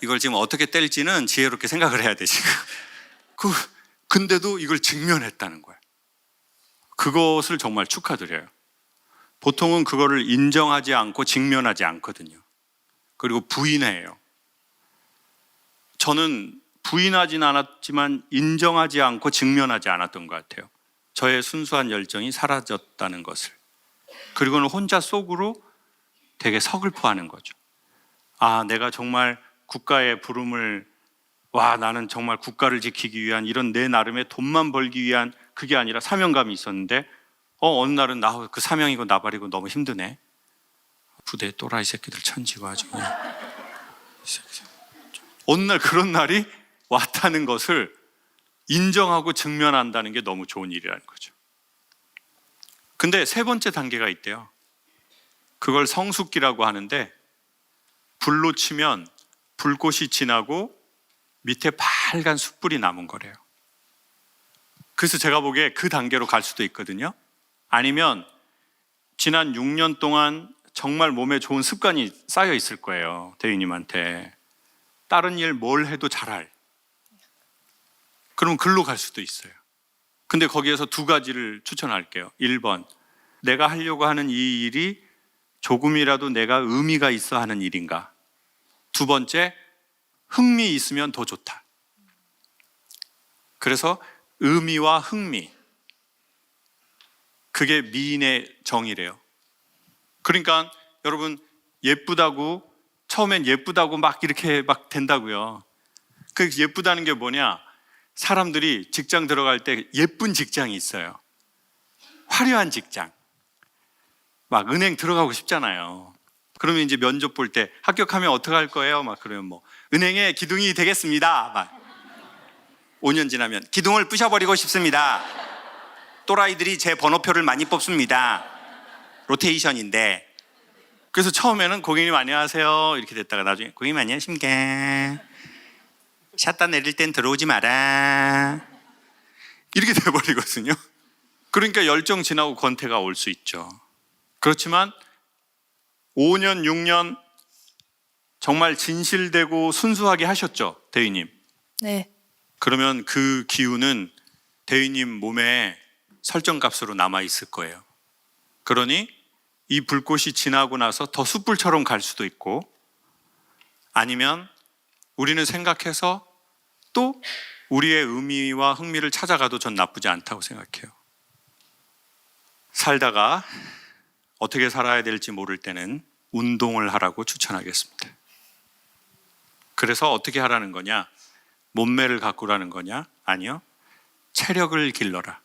이걸 지금 어떻게 뗄지는 지혜롭게 생각을 해야 돼, 지금. 근데도 이걸 직면했다는 거예요. 그것을 정말 축하드려요. 보통은 그거를 인정하지 않고 직면하지 않거든요. 그리고 부인해요. 저는 부인하진 않았지만 인정하지 않고 직면하지 않았던 것 같아요. 저의 순수한 열정이 사라졌다는 것을. 그리고는 혼자 속으로 되게 서글퍼하는 거죠. 아, 내가 정말 국가의 부름을, 나는 정말 국가를 지키기 위한 이런 내 나름의 돈만 벌기 위한 그게 아니라 사명감이 있었는데 어느 날은 나 그 사명이고 나발이고 너무 힘드네. 부대 또라이 새끼들 천지고 아주 그냥. 어느 날 그런 날이 왔다는 것을 인정하고 직면한다는 게 너무 좋은 일이라는 거죠. 근데 세 번째 단계가 있대요. 그걸 성숙기라고 하는데 불로 치면 불꽃이 지나고 밑에 빨간 숯불이 남은 거래요. 그래서 제가 보기에 그 단계로 갈 수도 있거든요. 아니면 지난 6년 동안 정말 몸에 좋은 습관이 쌓여 있을 거예요. 대위님한테. 다른 일 뭘 해도 잘할. 그럼 글로 갈 수도 있어요. 근데 거기에서 두 가지를 추천할게요. 1번, 내가 하려고 하는 이 일이 조금이라도 내가 의미가 있어 하는 일인가. 두 번째, 흥미 있으면 더 좋다. 그래서 의미와 흥미, 그게 미인의 정이래요. 그러니까 여러분, 예쁘다고 처음엔 예쁘다고 막 이렇게 막 된다고요. 그 예쁘다는 게 뭐냐? 사람들이 직장 들어갈 때 예쁜 직장이 있어요. 화려한 직장. 막 은행 들어가고 싶잖아요. 그러면 이제 면접 볼 때 합격하면 어떻게 할 거예요? 막 그러면 뭐 은행의 기둥이 되겠습니다. 막 5년 지나면 기둥을 부셔버리고 싶습니다. 또라이들이 제 번호표를 많이 뽑습니다. 로테이션인데. 그래서 처음에는 고객님 안녕하세요 이렇게 됐다가 나중에 고객님 안녕하십니까? 샷다 내릴 땐 들어오지 마라. 이렇게 돼버리거든요. 그러니까 열정 지나고 권태가 올 수 있죠. 그렇지만 5년, 6년 정말 진실되고 순수하게 하셨죠, 대위님? 네. 그러면 그 기운은 대위님 몸에 설정값으로 남아있을 거예요. 그러니 이 불꽃이 지나고 나서 더 숯불처럼 갈 수도 있고 아니면 우리는 생각해서 또 우리의 의미와 흥미를 찾아가도 전 나쁘지 않다고 생각해요. 살다가 어떻게 살아야 될지 모를 때는 운동을 하라고 추천하겠습니다. 그래서 어떻게 하라는 거냐? 몸매를 가꾸라는 거냐? 아니요. 체력을 길러라.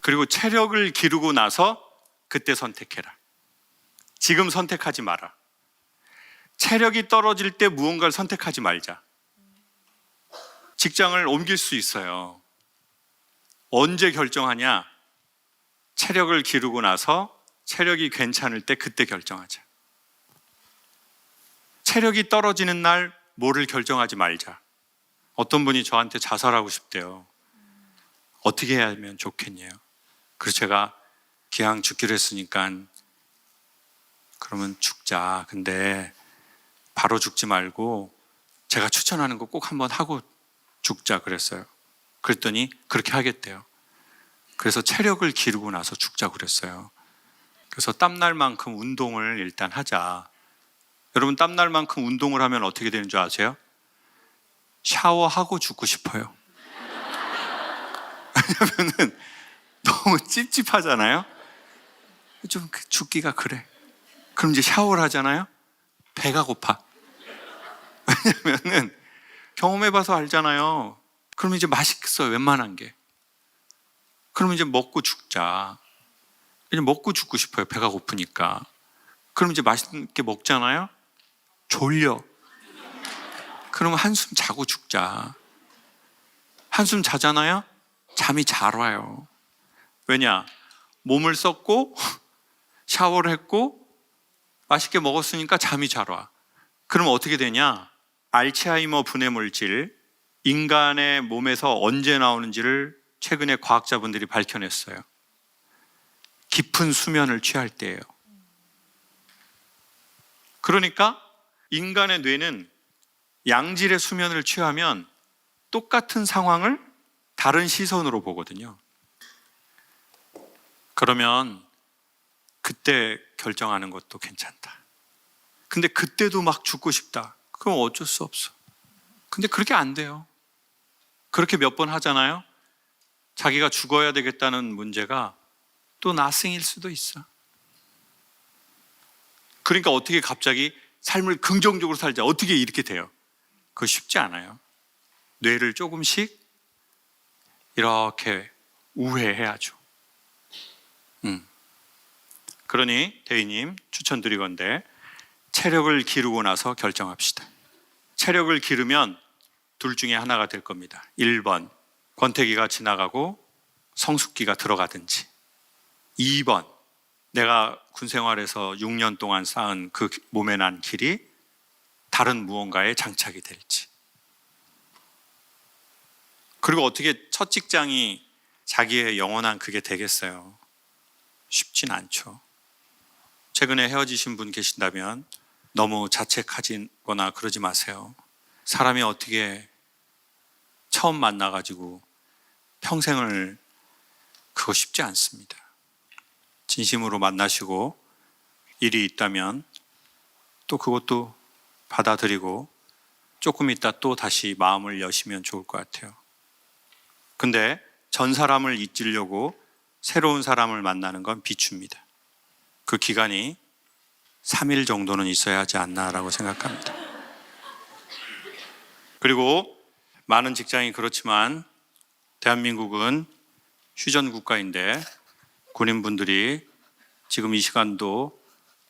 그리고 체력을 기르고 나서 그때 선택해라. 지금 선택하지 마라. 체력이 떨어질 때 무언가를 선택하지 말자. 직장을 옮길 수 있어요. 언제 결정하냐? 체력을 기르고 나서 체력이 괜찮을 때 그때 결정하자. 체력이 떨어지는 날 뭐를 결정하지 말자. 어떤 분이 저한테 자살하고 싶대요. 어떻게 해야 하면 좋겠냐요. 그래서 제가 기왕 죽기로 했으니까 그러면 죽자. 근데 바로 죽지 말고 제가 추천하는 거 꼭 한번 하고 죽자 그랬어요. 그랬더니 그렇게 하겠대요. 그래서 체력을 기르고 나서 죽자 그랬어요. 그래서 땀날 만큼 운동을 일단 하자. 여러분, 땀날 만큼 운동을 하면 어떻게 되는 줄 아세요? 샤워하고 죽고 싶어요. 왜냐면은 너무 찝찝하잖아요. 좀 죽기가 그래. 그럼 이제 샤워를 하잖아요. 배가 고파. 왜냐면은 경험해봐서 알잖아요. 그럼 이제 맛있겠어요, 웬만한 게. 그럼 이제 먹고 죽자. 이제 먹고 죽고 싶어요, 배가 고프니까. 그럼 이제 맛있게 먹잖아요. 졸려. 그러면 한숨 자고 죽자. 한숨 자잖아요. 잠이 잘 와요. 왜냐? 몸을 썼고 샤워를 했고 맛있게 먹었으니까 잠이 잘 와. 그럼 어떻게 되냐? 알츠하이머 분해 물질, 인간의 몸에서 언제 나오는지를 최근에 과학자분들이 밝혀냈어요. 깊은 수면을 취할 때예요. 그러니까 인간의 뇌는 양질의 수면을 취하면 똑같은 상황을 다른 시선으로 보거든요. 그러면 그때 결정하는 것도 괜찮다. 근데 그때도 막 죽고 싶다. 그럼 어쩔 수 없어. 근데 그렇게 안 돼요. 그렇게 몇 번 하잖아요. 자기가 죽어야 되겠다는 문제가 또 nothing일 수도 있어. 그러니까 어떻게 갑자기 삶을 긍정적으로 살자. 어떻게 이렇게 돼요? 그거 쉽지 않아요. 뇌를 조금씩 이렇게 우회해야죠. 그러니 대희님 추천드리건대 체력을 기르고 나서 결정합시다. 체력을 기르면 둘 중에 하나가 될 겁니다. 1번, 권태기가 지나가고 성숙기가 들어가든지, 2번, 내가 군생활에서 6년 동안 쌓은 그 몸에 난 길이 다른 무언가에 장착이 될지. 그리고 어떻게 첫 직장이 자기의 영원한 그게 되겠어요? 쉽진 않죠. 최근에 헤어지신 분 계신다면 너무 자책하거나 그러지 마세요. 사람이 어떻게 처음 만나가지고 평생을, 그거 쉽지 않습니다. 진심으로 만나시고 일이 있다면 또 그것도 받아들이고 조금 있다 또 다시 마음을 여시면 좋을 것 같아요. 근데 전 사람을 잊으려고 새로운 사람을 만나는 건 비추입니다. 그 기간이 3일 정도는 있어야 하지 않나라고 생각합니다. 그리고 많은 직장이 그렇지만 대한민국은 휴전 국가인데 군인분들이 지금 이 시간도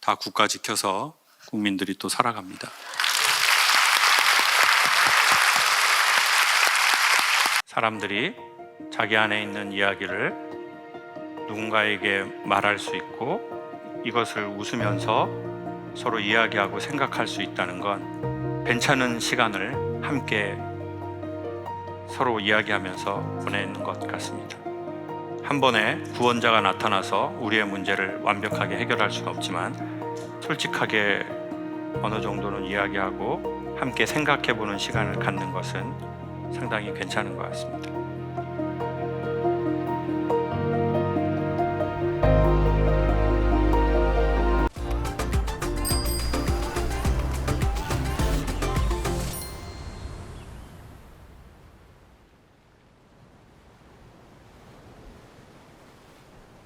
다 국가 지켜서 국민들이 또 살아갑니다. 사람들이 자기 안에 있는 이야기를 누군가에게 말할 수 있고 이것을 웃으면서 서로 이야기하고 생각할 수 있다는 건 괜찮은 시간을 함께 서로 이야기하면서 보내는 것 같습니다. 한 번에 구원자가 나타나서 우리의 문제를 완벽하게 해결할 수는 없지만 솔직하게 어느 정도는 이야기하고 함께 생각해보는 시간을 갖는 것은 상당히 괜찮은 것 같습니다.